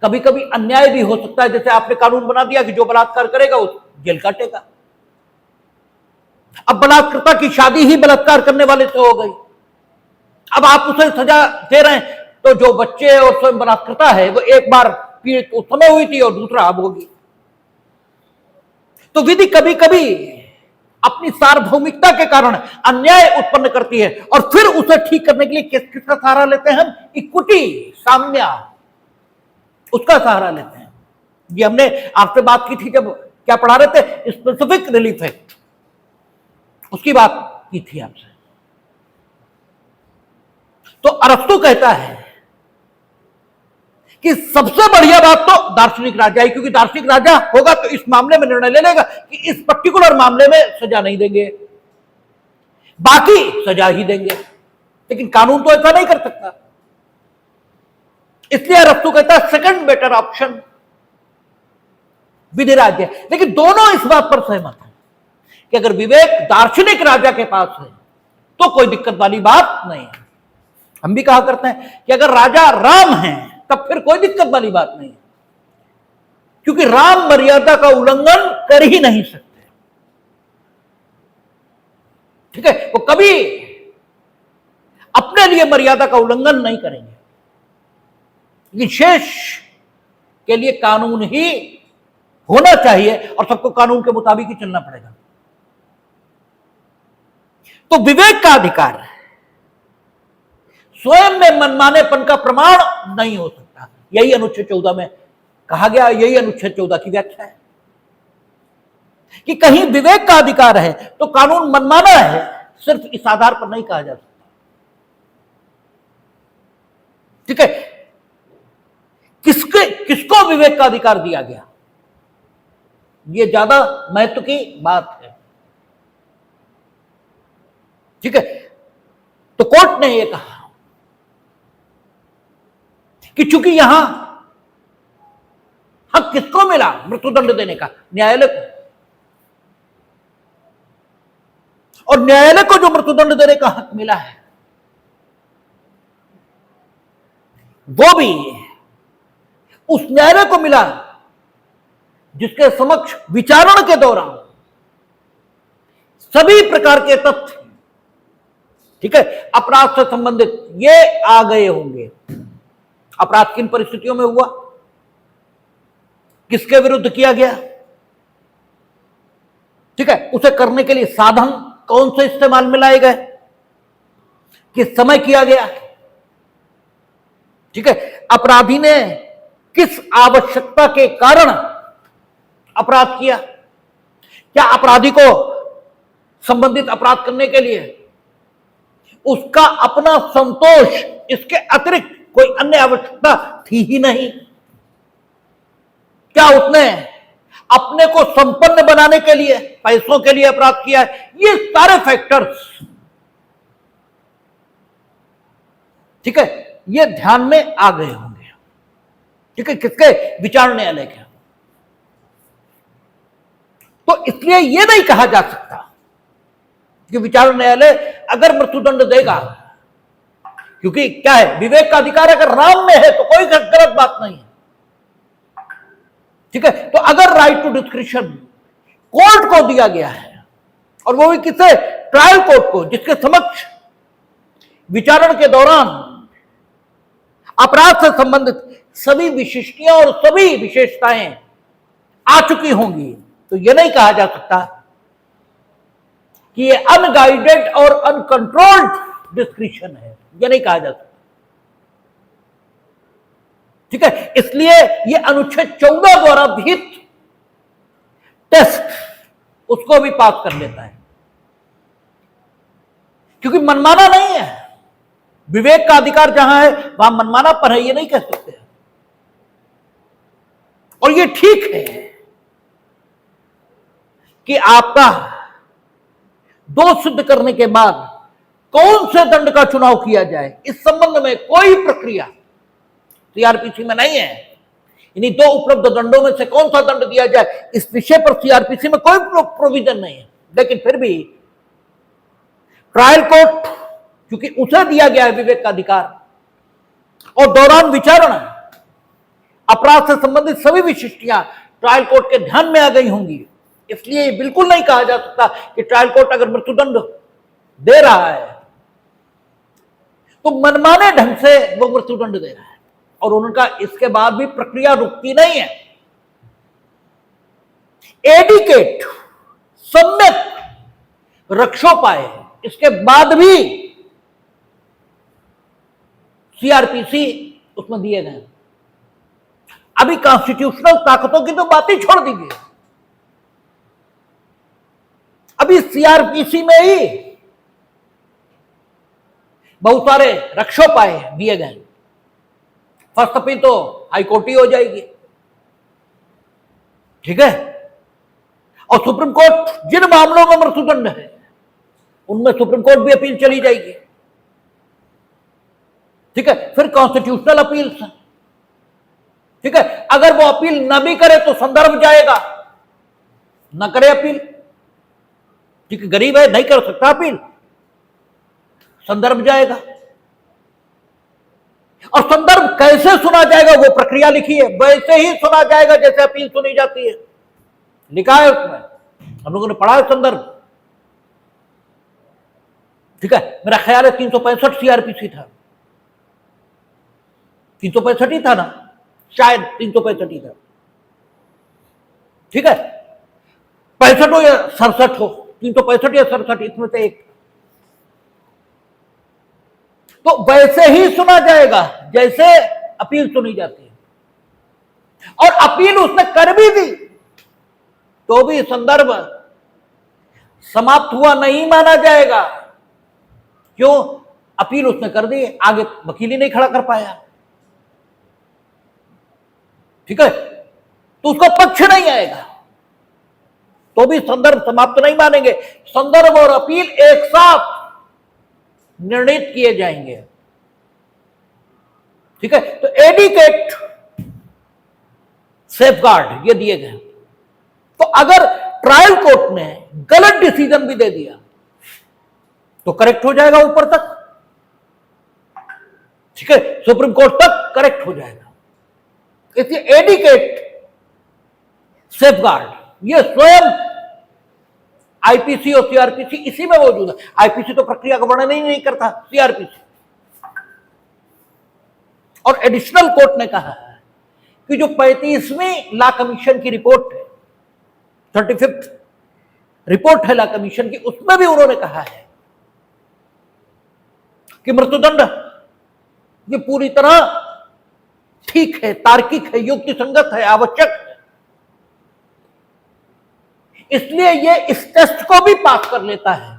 कभी कभी अन्याय भी हो सकता है। जैसे आपने कानून बना दिया कि जो बलात्कार करेगा वो जेल काटेगा। अब बलात्कृता की शादी ही बलात्कार करने वाले से हो गई, अब आप उसे सजा दे रहे हैं, तो जो बच्चे और स्वयं बलात्कृता है वो एक बार पीड़ित उस समय हुई थी और दूसरा अब होगी। तो विधि कभी कभी अपनी सार्वभौमिकता के कारण अन्याय उत्पन्न करती है, और फिर उसे ठीक करने के लिए किसका सहारा लेते हैं हम? इक्विटी, साम्य, उसका सहारा लेते हैं। ये हमने आपसे बात की थी जब क्या पढ़ा रहे थे, स्पेसिफिक रिलीफ एक्ट, उसकी बात की थी आपसे। तो अरस्तु कहता है कि सबसे बढ़िया बात तो दार्शनिक राजा है, क्योंकि दार्शनिक राजा होगा तो इस मामले में निर्णय ले लेगा कि इस पर्टिकुलर मामले में सजा नहीं देंगे, बाकी सजा ही देंगे। लेकिन कानून तो ऐसा नहीं कर सकता, इसलिए अरस्तु कहता है सेकंड बेटर ऑप्शन विधि राज्य। लेकिन दोनों इस बात पर सहमत हैं कि अगर विवेक दार्शनिक राजा के पास है तो कोई दिक्कत वाली बात नहीं है। हम भी कहा करते हैं कि अगर राजा राम है तब फिर कोई दिक्कत वाली बात नहीं है, क्योंकि राम मर्यादा का उल्लंघन कर ही नहीं सकते। ठीक है, वो कभी अपने लिए मर्यादा का उल्लंघन नहीं करेंगे, लेकिन शेष के लिए कानून ही होना चाहिए और सबको कानून के मुताबिक ही चलना पड़ेगा। तो विवेक का अधिकार स्वयं में मनमानेपन का प्रमाण नहीं हो सकता। यही अनुच्छेद 14 में कहा गया, यही अनुच्छेद 14 की व्याख्या है कि कहीं विवेक का अधिकार है तो कानून मनमाना है, सिर्फ इस आधार पर नहीं कहा जा सकता। ठीक है, किसको विवेक का अधिकार दिया गया, यह ज्यादा महत्व की बात है। ठीक है, तो कोर्ट ने यह कहा कि चूंकि यहां हक किसको मिला मृत्युदंड देने का? न्यायालय को। और न्यायालय को जो मृत्युदंड देने का हक मिला है वो भी उस न्यायालय को मिला जिसके समक्ष विचारण के दौरान सभी प्रकार के तथ्य, ठीक है, अपराध से संबंधित ये आ गए होंगे। अपराध किन परिस्थितियों में हुआ, किसके विरुद्ध किया गया, ठीक है, उसे करने के लिए साधन कौन से इस्तेमाल में लाए गए, किस समय किया गया, ठीक है, अपराधी ने किस आवश्यकता के कारण अपराध किया, क्या अपराधी को संबंधित अपराध करने के लिए उसका अपना संतोष, इसके अतिरिक्त कोई अन्य आवश्यकता थी ही नहीं, क्या उसने अपने को संपन्न बनाने के लिए, पैसों के लिए अपराध किया है? ये सारे फैक्टर्स, ठीक है, ये ध्यान में आ गए होंगे। ठीक है, किसके? विचार न्यायालय के। तो इसलिए यह नहीं कहा जा सकता कि विचार न्यायालय अगर मृत्युदंड देगा, क्योंकि क्या है, विवेक का अधिकार अगर राम में है तो कोई गलत बात नहीं है। ठीक है, तो अगर राइट टू डिस्क्रिशन कोर्ट को दिया गया है, और वो भी किसे? ट्रायल कोर्ट को, जिसके समक्ष विचारण के दौरान अपराध से संबंधित सभी विशिष्टियां और सभी विशेषताएं आ चुकी होंगी, तो यह नहीं कहा जा सकता कि ये अनगाइडेड और अनकंट्रोल्ड डिस्क्रिशन है, यह नहीं कहा जा सकता। ठीक है, इसलिए यह अनुच्छेद 14 द्वारा विहित टेस्ट उसको भी पास कर लेता है, क्योंकि मनमाना नहीं है। विवेक का अधिकार जहां है वहां मनमाना पर है, ये नहीं कह सकते। और ये ठीक है कि आपका दोष सिद्ध करने के बाद कौन से दंड का चुनाव किया जाए, इस संबंध में कोई प्रक्रिया सीआरपीसी में नहीं है। इन्हीं दो उपलब्ध दंडों में से कौन सा दंड दिया जाए, इस विषय पर सीआरपीसी में कोई प्रोविजन नहीं है। लेकिन फिर भी ट्रायल कोर्ट क्योंकि उसे दिया गया है विवेक का अधिकार, और दौरान विचारणा अपराध से संबंधित सभी विशिष्टियां ट्रायल कोर्ट के ध्यान में आ गई होंगी। इसलिए बिल्कुल नहीं कहा जा सकता कि ट्रायल कोर्ट अगर मृत्युदंड दे रहा है तो मनमाने ढंग से वो मृत्युदंड दे रहा है, और उनका इसके बाद भी प्रक्रिया रुकती नहीं है। एडिकेट सम्यक रक्षोपाय इसके बाद भी सीआरपीसी उसमें दिए गए। अभी कॉन्स्टिट्यूशनल ताकतों की तो बात ही छोड़ दीजिए, अभी सीआरपीसी में ही बहुत सारे रक्षोपाय दिए गए। फर्स्ट अपील तो हाईकोर्ट ही हो जाएगी, ठीक है, और सुप्रीम कोर्ट जिन मामलों में मृत्युदंड है उनमें सुप्रीम कोर्ट भी अपील चली जाएगी, ठीक है। फिर कॉन्स्टिट्यूशनल अपील, ठीक है, अगर वो अपील न भी करे तो संदर्भ जाएगा, न करे अपील, ठीक है, गरीब है नहीं कर सकता अपील, संदर्भ जाएगा। और संदर्भ कैसे सुना जाएगा वो प्रक्रिया लिखी है, वैसे ही सुना जाएगा जैसे अपील सुनी जाती है, लिखा है उसमें, हम लोगों ने पढ़ा है संदर्भ, ठीक है। मेरा ख्याल है 365 सीआरपीसी था, 365 ही था ना, शायद 365 ही था, ठीक है, 65 हो या 67 हो, 365 या 67 इसमें से एक, तो वैसे ही सुना जाएगा जैसे अपील सुनी जाती है। और अपील उसने कर भी दी तो भी संदर्भ समाप्त हुआ नहीं माना जाएगा। क्यों? अपील उसने कर दी, आगे वकील ही नहीं खड़ा कर पाया, ठीक है, तो उसका पक्ष नहीं आएगा, तो भी संदर्भ समाप्त नहीं मानेंगे। संदर्भ और अपील एक साथ निर्णित किए जाएंगे, ठीक है। तो एडिकेट सेफगार्ड ये दिए गए। तो अगर ट्रायल कोर्ट ने गलत डिसीजन भी दे दिया तो करेक्ट हो जाएगा ऊपर तक, ठीक है, सुप्रीम कोर्ट तक करेक्ट हो जाएगा। इसलिए एडिकेट सेफगार्ड ये स्वयं आईपीसी और सीआरपीसी इसी में मौजूद है। आईपीसी तो प्रक्रिया का वर्णन ही नहीं करता, सीआरपीसी। और एडिशनल कोर्ट ने कहा है कि जो 35वीं लॉ कमीशन की रिपोर्ट है, 35th रिपोर्ट है लॉ कमीशन की, उसमें भी उन्होंने कहा है कि मृत्युदंड ये पूरी तरह ठीक है, तार्किक है, युक्ति संगत है, आवश्यक है। इसलिए ये इस टेस्ट को भी पास कर लेता है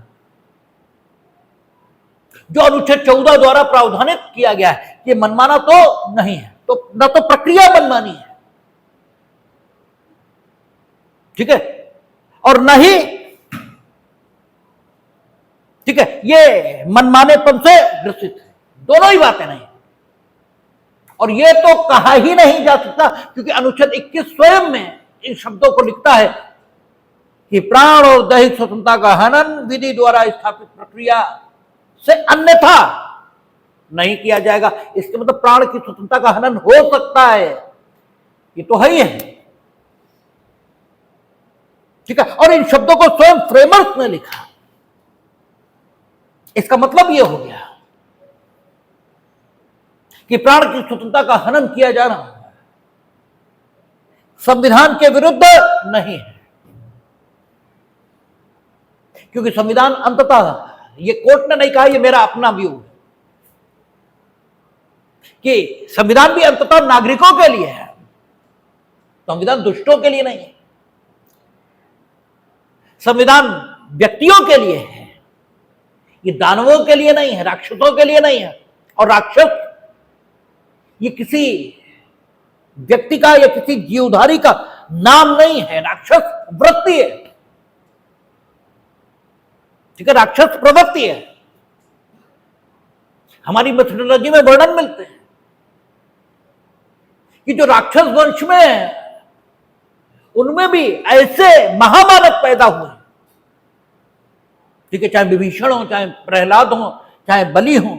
जो अनुच्छेद 14 द्वारा प्रावधानित किया गया है कि मनमाना तो नहीं है, तो न तो प्रक्रिया मनमानी है, ठीक है, और न ही, ठीक है, ये मनमानेपन से ग्रसित है, दोनों ही बातें नहीं। और ये तो कहा ही नहीं जा सकता क्योंकि अनुच्छेद 21 स्वयं में इन शब्दों को लिखता है कि प्राण और दैहिक स्वतंत्रता का हनन विधि द्वारा स्थापित प्रक्रिया से अन्यथा नहीं किया जाएगा। इसके मतलब प्राण की स्वतंत्रता का हनन हो सकता है, ये तो है ही है, ठीक है। और इन शब्दों को स्वयं फ्रेमर्स ने लिखा, इसका मतलब यह हो गया कि प्राण की स्वतंत्रता का हनन किया जाना संविधान के विरुद्ध नहीं है, क्योंकि संविधान अंततः, ये कोर्ट ने नहीं कहा, ये मेरा अपना व्यू है कि संविधान भी अंततः नागरिकों के लिए है, संविधान दुष्टों के लिए नहीं है, संविधान व्यक्तियों के लिए है, ये दानवों के लिए नहीं है, राक्षसों के लिए नहीं है। और राक्षस ये किसी व्यक्ति का या किसी जीवधारी का नाम नहीं है, राक्षस वृत्ति है, ठीक है, राक्षस प्रवृत्ति है। हमारी मेथोडोलॉजी में वर्णन मिलते हैं कि जो राक्षस वंश में है उनमें भी ऐसे महामानव पैदा हुए ठीक है, चाहे विभीषण हो, चाहे प्रहलाद हो, चाहे बलि हो,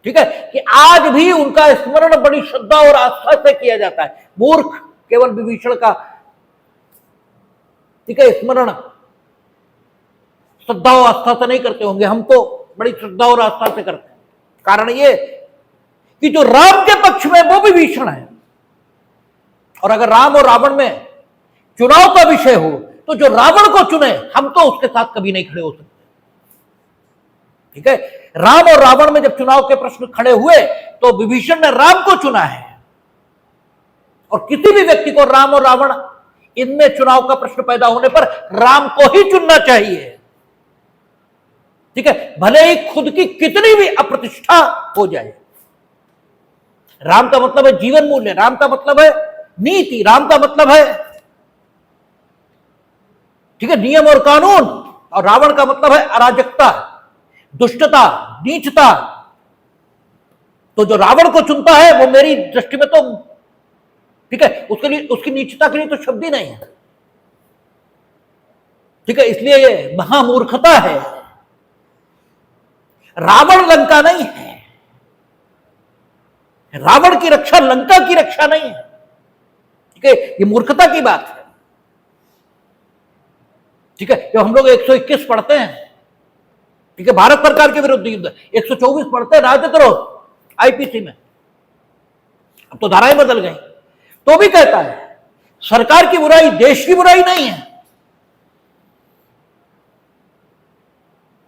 ठीक है, कि आज भी उनका स्मरण बड़ी श्रद्धा और आस्था से किया जाता है। मूर्ख केवल विभीषण का, ठीक है, स्मरण श्रद्धा और आस्था से नहीं करते होंगे, हम तो बड़ी श्रद्धा और आस्था से करते हैं। कारण ये कि जो राम के पक्ष में वो विभीषण है, और अगर राम और रावण में चुनाव का विषय हो तो जो रावण को चुने, हम तो उसके साथ कभी नहीं खड़े हो सकते। ठीक है, राम और रावण में जब चुनाव के प्रश्न खड़े हुए तो विभीषण ने राम को चुना है, और किसी भी व्यक्ति को राम और रावण इनमें चुनाव का प्रश्न पैदा होने पर राम को ही चुनना चाहिए। ठीक है, भले ही खुद की कितनी भी अप्रतिष्ठा हो जाए। राम का मतलब है जीवन मूल्य, राम का मतलब है नीति, राम का मतलब है, ठीक है, नियम और कानून, और रावण का मतलब है अराजकता, दुष्टता, नीचता। तो जो रावण को चुनता है वो मेरी दृष्टि में तो, ठीक है, उसके लिए, उसकी नीचता के लिए तो शब्द ही नहीं है। ठीक है, इसलिए ये महामूर्खता है। रावण लंका नहीं है, रावण की रक्षा लंका की रक्षा नहीं है। ठीक है, ये मूर्खता की बात है। ठीक है, जब हम लोग 121 पढ़ते हैं, ठीक है, भारत सरकार के विरुद्ध युद्ध, 124 पढ़ते हैं राजद्रोह आईपीसी में, अब तो धाराएं बदल गई, तो भी कहता है सरकार की बुराई देश की बुराई नहीं है।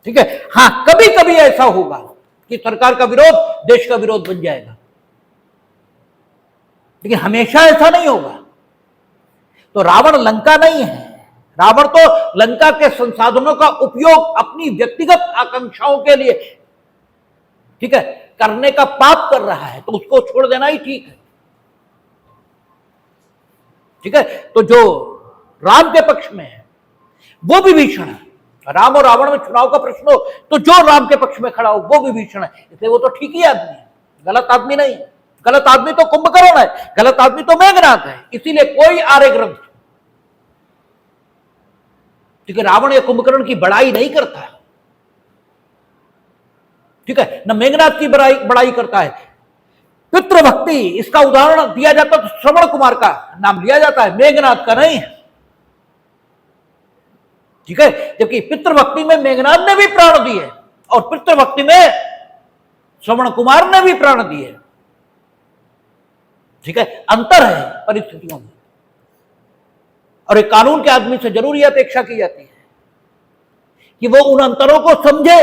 ठीक है, हां, कभी कभी ऐसा होगा कि सरकार का विरोध देश का विरोध बन जाएगा, लेकिन हमेशा ऐसा नहीं होगा। तो रावण लंका नहीं है, रावण तो लंका के संसाधनों का उपयोग अपनी व्यक्तिगत आकांक्षाओं के लिए, ठीक है, करने का पाप कर रहा है, तो उसको छोड़ देना ही ठीक है। ठीक है, तो जो राम के पक्ष में है वो विभीषण है। राम और रावण में चुनाव का प्रश्न हो तो जो राम के पक्ष में खड़ा हो वो विभीषण है, इसलिए वो तो ठीक ही आदमी है, गलत आदमी नहीं। गलत आदमी तो कुंभकर्ण है, गलत आदमी तो मेघनाथ है। इसीलिए कोई आर्य ग्रंथ, ठीक है, रावण या कुंभकर्ण की बड़ाई नहीं करता है, ठीक है, न मेघनाथ की बड़ाई करता है। पितृभक्ति, इसका उदाहरण दिया जाता तो श्रवण कुमार का नाम लिया जाता है, मेघनाथ का नहीं। ठीक है, जबकि पितृभक्ति में मेघनाथ ने भी प्राण दिए और पितृभक्ति में श्रवण कुमार ने भी प्राण दिए। ठीक है, अंतर है परिस्थितियों में, और एक कानून के आदमी से जरूर यह अपेक्षा की जाती है कि वो उन अंतरों को समझे।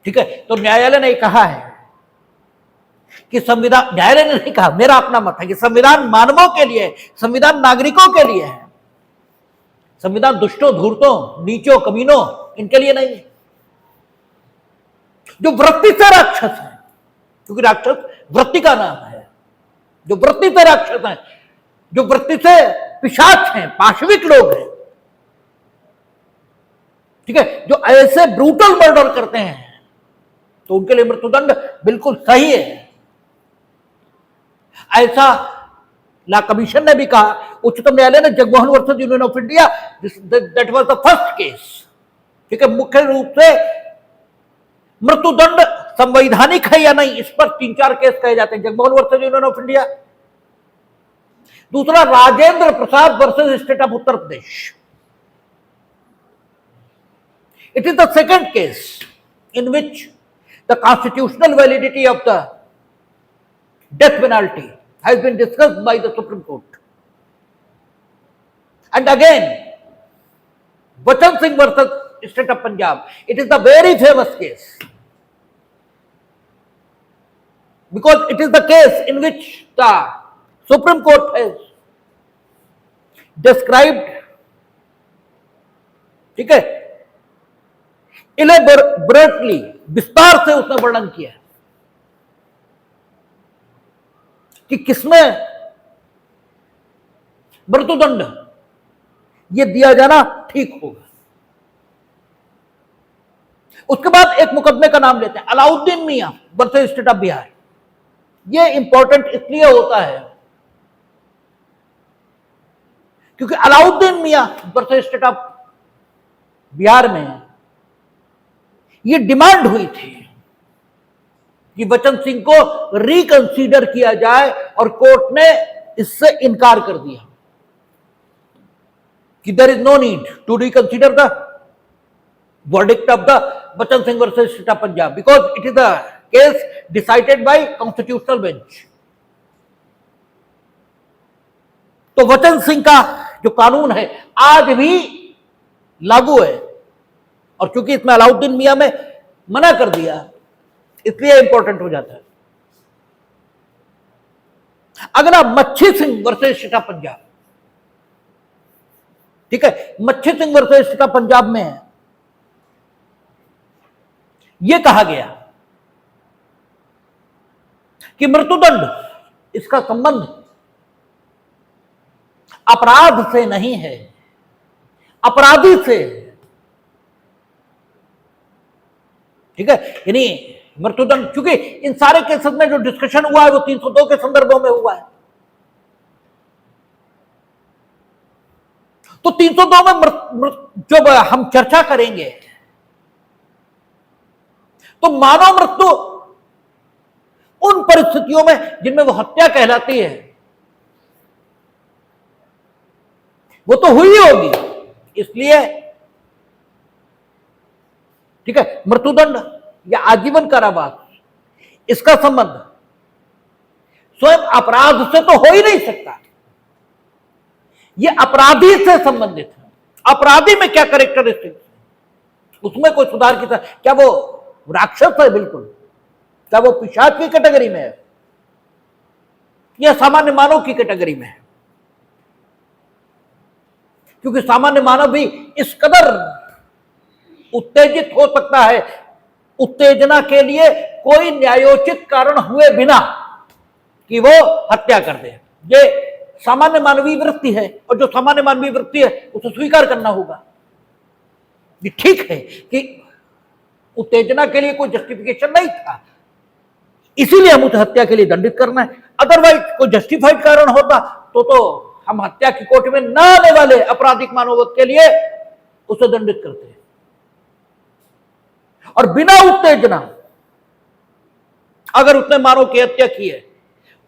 ठीक है, तो न्यायालय ने कहा है कि संविधान, न्यायालय ने नहीं कहा, मेरा अपना मत है कि संविधान मानवों के लिए, संविधान नागरिकों के लिए है। संविधान दुष्टों, धूर्तों, नीचों, कमीनों, इनके लिए नहीं है। जो वृत्ति से राक्षस है, क्योंकि राक्षस वृत्ति का नाम है, जो वृत्ति से राक्षस है, जो वृत्ति से पिशाच हैं, पाशविक लोग हैं, ठीक है, जो ऐसे ब्रूटल मर्डर करते हैं, तो उनके लिए मृत्युदंड बिल्कुल सही है। ऐसा ला कमीशन ने भी कहा, उच्चतम न्यायालय ने Jagmohan versus Union of India, that was the first case. ठीक है, मुख्य रूप से मृत्युदंड संवैधानिक है या नहीं, इस पर 3-4 केस कहे जाते हैं, Jagmohan versus Union of India. दूसरा, Rajendra Prasad versus state of Uttar Pradesh, it is the second case in which the constitutional validity of the death penalty has been discussed by the Supreme Court. And again, Bachan Singh versus State of Punjab, it is the very famous case, because it is the case in which the Supreme Court has described, ठीक है, इलेबोरेटली, विस्तार से उसने वर्णन किया कि किसमें मृत्युदंड ये दिया जाना ठीक होगा। उसके बाद एक मुकदमे का नाम लेते हैं, अलाउद्दीन मियां वर्सेस स्टेट ऑफ बिहार। ये इंपॉर्टेंट इसलिए होता है क्योंकि अलाउद्दीन मियां वर्सेस स्टेट ऑफ बिहार में ये डिमांड हुई थी कि बच्चन सिंह को रिकंसीडर किया जाए और कोर्ट ने इससे इनकार कर दिया कि there is no need to reconsider the verdict of the Bachan Singh versus state of Punjab because it is a case decided by constitutional bench. तो बच्चन सिंह का जो कानून है आज भी लागू है, और चूंकि इसमें अलाउद्दीन मियां में मना कर दिया इसलिए इंपॉर्टेंट हो जाता है। अगला मच्छी Singh versus state of Punjab. ठीक है, मच्छी Singh versus state of Punjab में यह कहा गया कि मृत्युदंड इसका संबंध अपराध से नहीं है, अपराधी से। ठीक है, यानी मृत्युदंड, क्योंकि इन सारे केसेस में जो डिस्कशन हुआ है वो 302 के संदर्भों में हुआ है। तो 302 में जब हम चर्चा करेंगे तो मानव मृत्यु उन परिस्थितियों में जिनमें वो हत्या कहलाती है वो तो हुई होगी, इसलिए ठीक है, मृत्युदंड या आजीवन कारावास इसका संबंध स्वयं अपराध से तो हो ही नहीं सकता, यह अपराधी से संबंधित है। अपराधी में क्या कैरेक्टरिस्टिक्स, उसमें कोई सुधार की तरह, क्या वो राक्षस है बिल्कुल, क्या वो पिशाच की कैटेगरी में है या सामान्य मानव की कैटेगरी में है? क्योंकि सामान्य मानव भी इस कदर उत्तेजित हो सकता है, उत्तेजना के लिए कोई न्यायोचित कारण हुए बिना कि वो हत्या कर दे। ये सामान्य मानवीय वृत्ति है, और जो सामान्य मानवीय वृत्ति है उसे स्वीकार करना होगा। ये ठीक है कि उत्तेजना के लिए कोई जस्टिफिकेशन नहीं था, इसीलिए हम उसे हत्या के लिए दंडित करना है। अदरवाइज कोई जस्टिफाइड कारण होता तो हम हत्या की कोर्ट में न आने वाले आपराधिक मानववध के लिए उसे दंडित करते हैं। और बिना उत्तेजना अगर उसने मानव की हत्या की है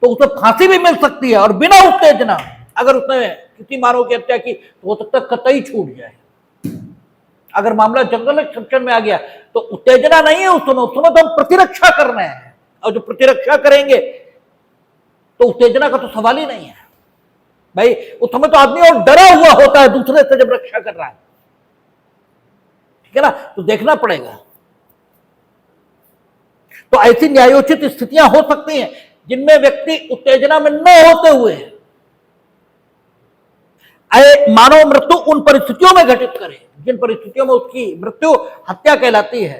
तो उसे फांसी भी मिल सकती है, और बिना उत्तेजना अगर उसने किसी मानव की हत्या की तो हो सकता है कतई छूट जाए। अगर मामला जंगल एक्सेप्शन में आ गया तो उत्तेजना नहीं है उस समय तो हम प्रतिरक्षा कर रहे हैं, और जो प्रतिरक्षा करेंगे तो उत्तेजना का तो सवाल ही नहीं है भाई। उस समय तो आदमी और डरा हुआ होता है दूसरे से जब रक्षा कर रहा है, ठीक है ना, तो देखना पड़ेगा। तो ऐसी न्यायोचित स्थितियां हो सकती हैं जिनमें व्यक्ति उत्तेजना में न होते हुए मानव मृत्यु उन परिस्थितियों में घटित करे जिन परिस्थितियों में उसकी मृत्यु हत्या कहलाती है,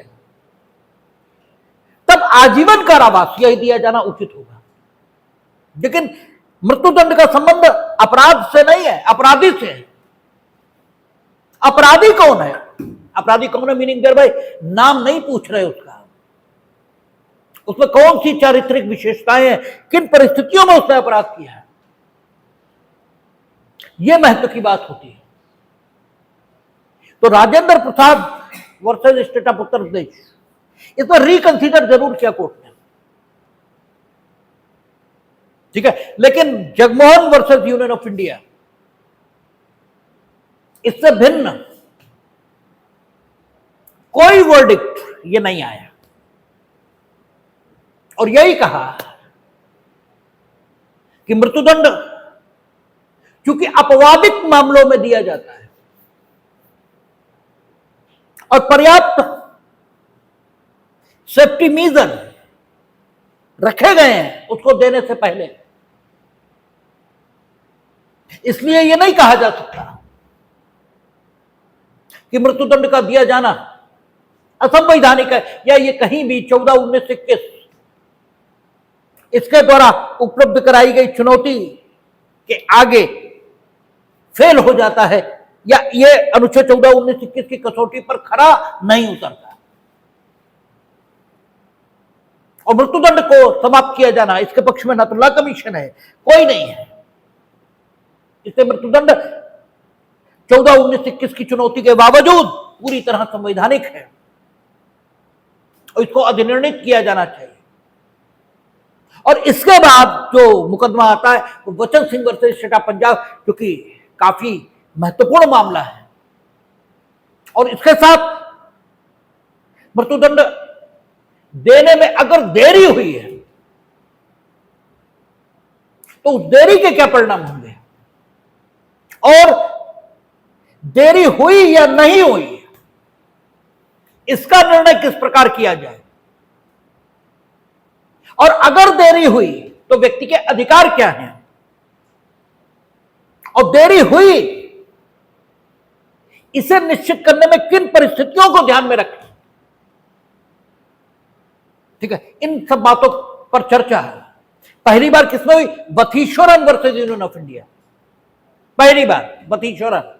तब आजीवन कारावास यही दिया जाना उचित होगा। लेकिन मृत्युदंड का संबंध अपराध से नहीं है, अपराधी से है। अपराधी कौन है? अपराधी कौन है मीनिंग देयर भाई नाम नहीं पूछ रहे उसका, उसमें कौन सी चारित्रिक विशेषताएं हैं, किन परिस्थितियों में उसने अपराध किया है, यह महत्व की बात होती है। तो Rajendra Prasad versus state of Uttar प्रदेश, इसमें रिकंसीडर जरूर किया कोर्ट ने, ठीक है, लेकिन Jagmohan versus Union of India इससे भिन्न कोई वर्डिक्ट ये नहीं आया, और यही कहा कि मृत्युदंड क्योंकि अपवादित मामलों में दिया जाता है और पर्याप्त सेफ्टी मेजर रखे गए हैं उसको देने से पहले, इसलिए यह नहीं कहा जा सकता कि मृत्युदंड का दिया जाना असंवैधानिक है, या ये कहीं भी 14-19-21 इसके द्वारा उपलब्ध कराई गई चुनौती के आगे फेल हो जाता है, या ये अनुच्छेद 14-19-21 की कसौटी पर खरा नहीं उतरता। और मृत्युदंड को समाप्त किया जाना इसके पक्ष में ना तो लॉ कमीशन है, कोई नहीं है। इससे मृत्युदंड 14-19-21 की चुनौती के बावजूद पूरी तरह संवैधानिक है और इसको अधिनिर्णित किया जाना चाहिए। और इसके बाद जो मुकदमा आता है वो बचन Singh versus state of Punjab, क्योंकि काफी महत्वपूर्ण मामला है और इसके साथ मृत्युदंड देने में अगर देरी हुई है तो उस देरी के क्या परिणाम होंगे और देरी हुई या नहीं हुई इसका निर्णय किस प्रकार किया जाए, और अगर देरी हुई तो व्यक्ति के अधिकार क्या हैं, और देरी हुई इसे निश्चित करने में किन परिस्थितियों को ध्यान में रखें। ठीक है, इन सब बातों पर चर्चा है। पहली बार किसमें हुई? बथीश्वरन वर्सेस यूनियन ऑफ इंडिया, पहली बार बथीश्वरन।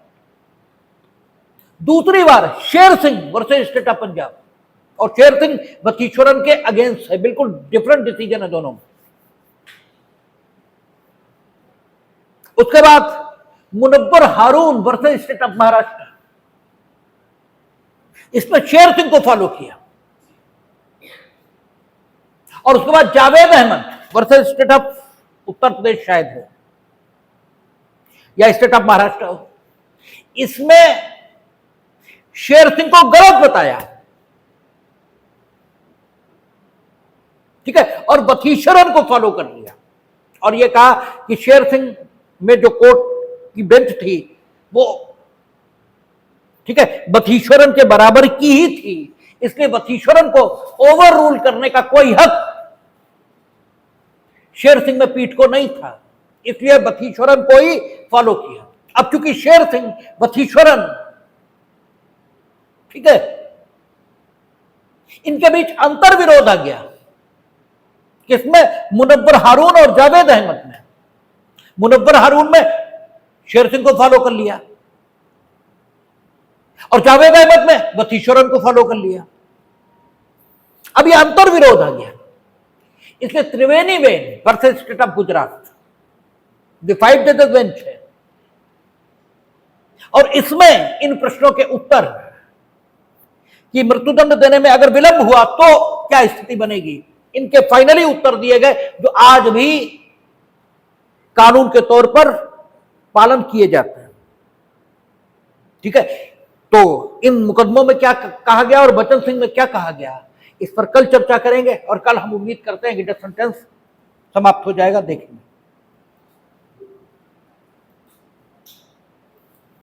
दूसरी बार Sher Singh versus state of Punjab, और शेर सिंह बथीश्वरन के अगेंस्ट है, बिल्कुल डिफरेंट डिसीजन है दोनों में। उसके बाद Munawar Haroon versus state of Maharashtra, इसमें शेर सिंह को फॉलो किया। और उसके बाद Javed Ahmed versus state of Uttar Pradesh शायद हो या स्टेट ऑफ महाराष्ट्र हो, इसमें शेर सिंह को गलत बताया, ठीक है, और बथीश्वरन को फॉलो कर लिया और यह कहा कि शेर सिंह में जो कोर्ट की बेंच थी वो, ठीक है, बथीश्वरन के बराबर की ही थी, इसलिए बथीश्वरन को ओवर रूल करने का कोई हक शेर सिंह में पीठ को नहीं था, इसलिए बथीश्वरन को ही फॉलो किया। अब क्योंकि शेर सिंह बथीश्वरन, ठीक है, इनके बीच अंतर विरोध आ गया, किसमें? मुनव्वर हारून और जावेद अहमद में। मुनव्वर हारून में शेर सिंह को फॉलो कर लिया और जावेद अहमद में बथीश्वरन को फॉलो कर लिया। अब यह अंतर विरोध आ गया, इसलिए Triveni Ben versus state of Gujarat, the 5 जजेस बेंच है, और इसमें इन प्रश्नों के उत्तर कि मृत्युदंड देने में अगर विलंब हुआ तो क्या स्थिति बनेगी, इनके फाइनली उत्तर दिए गए, जो आज भी कानून के तौर पर पालन किए जाते हैं। ठीक है, तो इन मुकदमों में क्या कहा गया और बचन सिंह में क्या कहा गया, इस पर कल चर्चा करेंगे और कल हम उम्मीद करते हैं कि डेथ सेंटेंस समाप्त हो जाएगा। देखेंगे।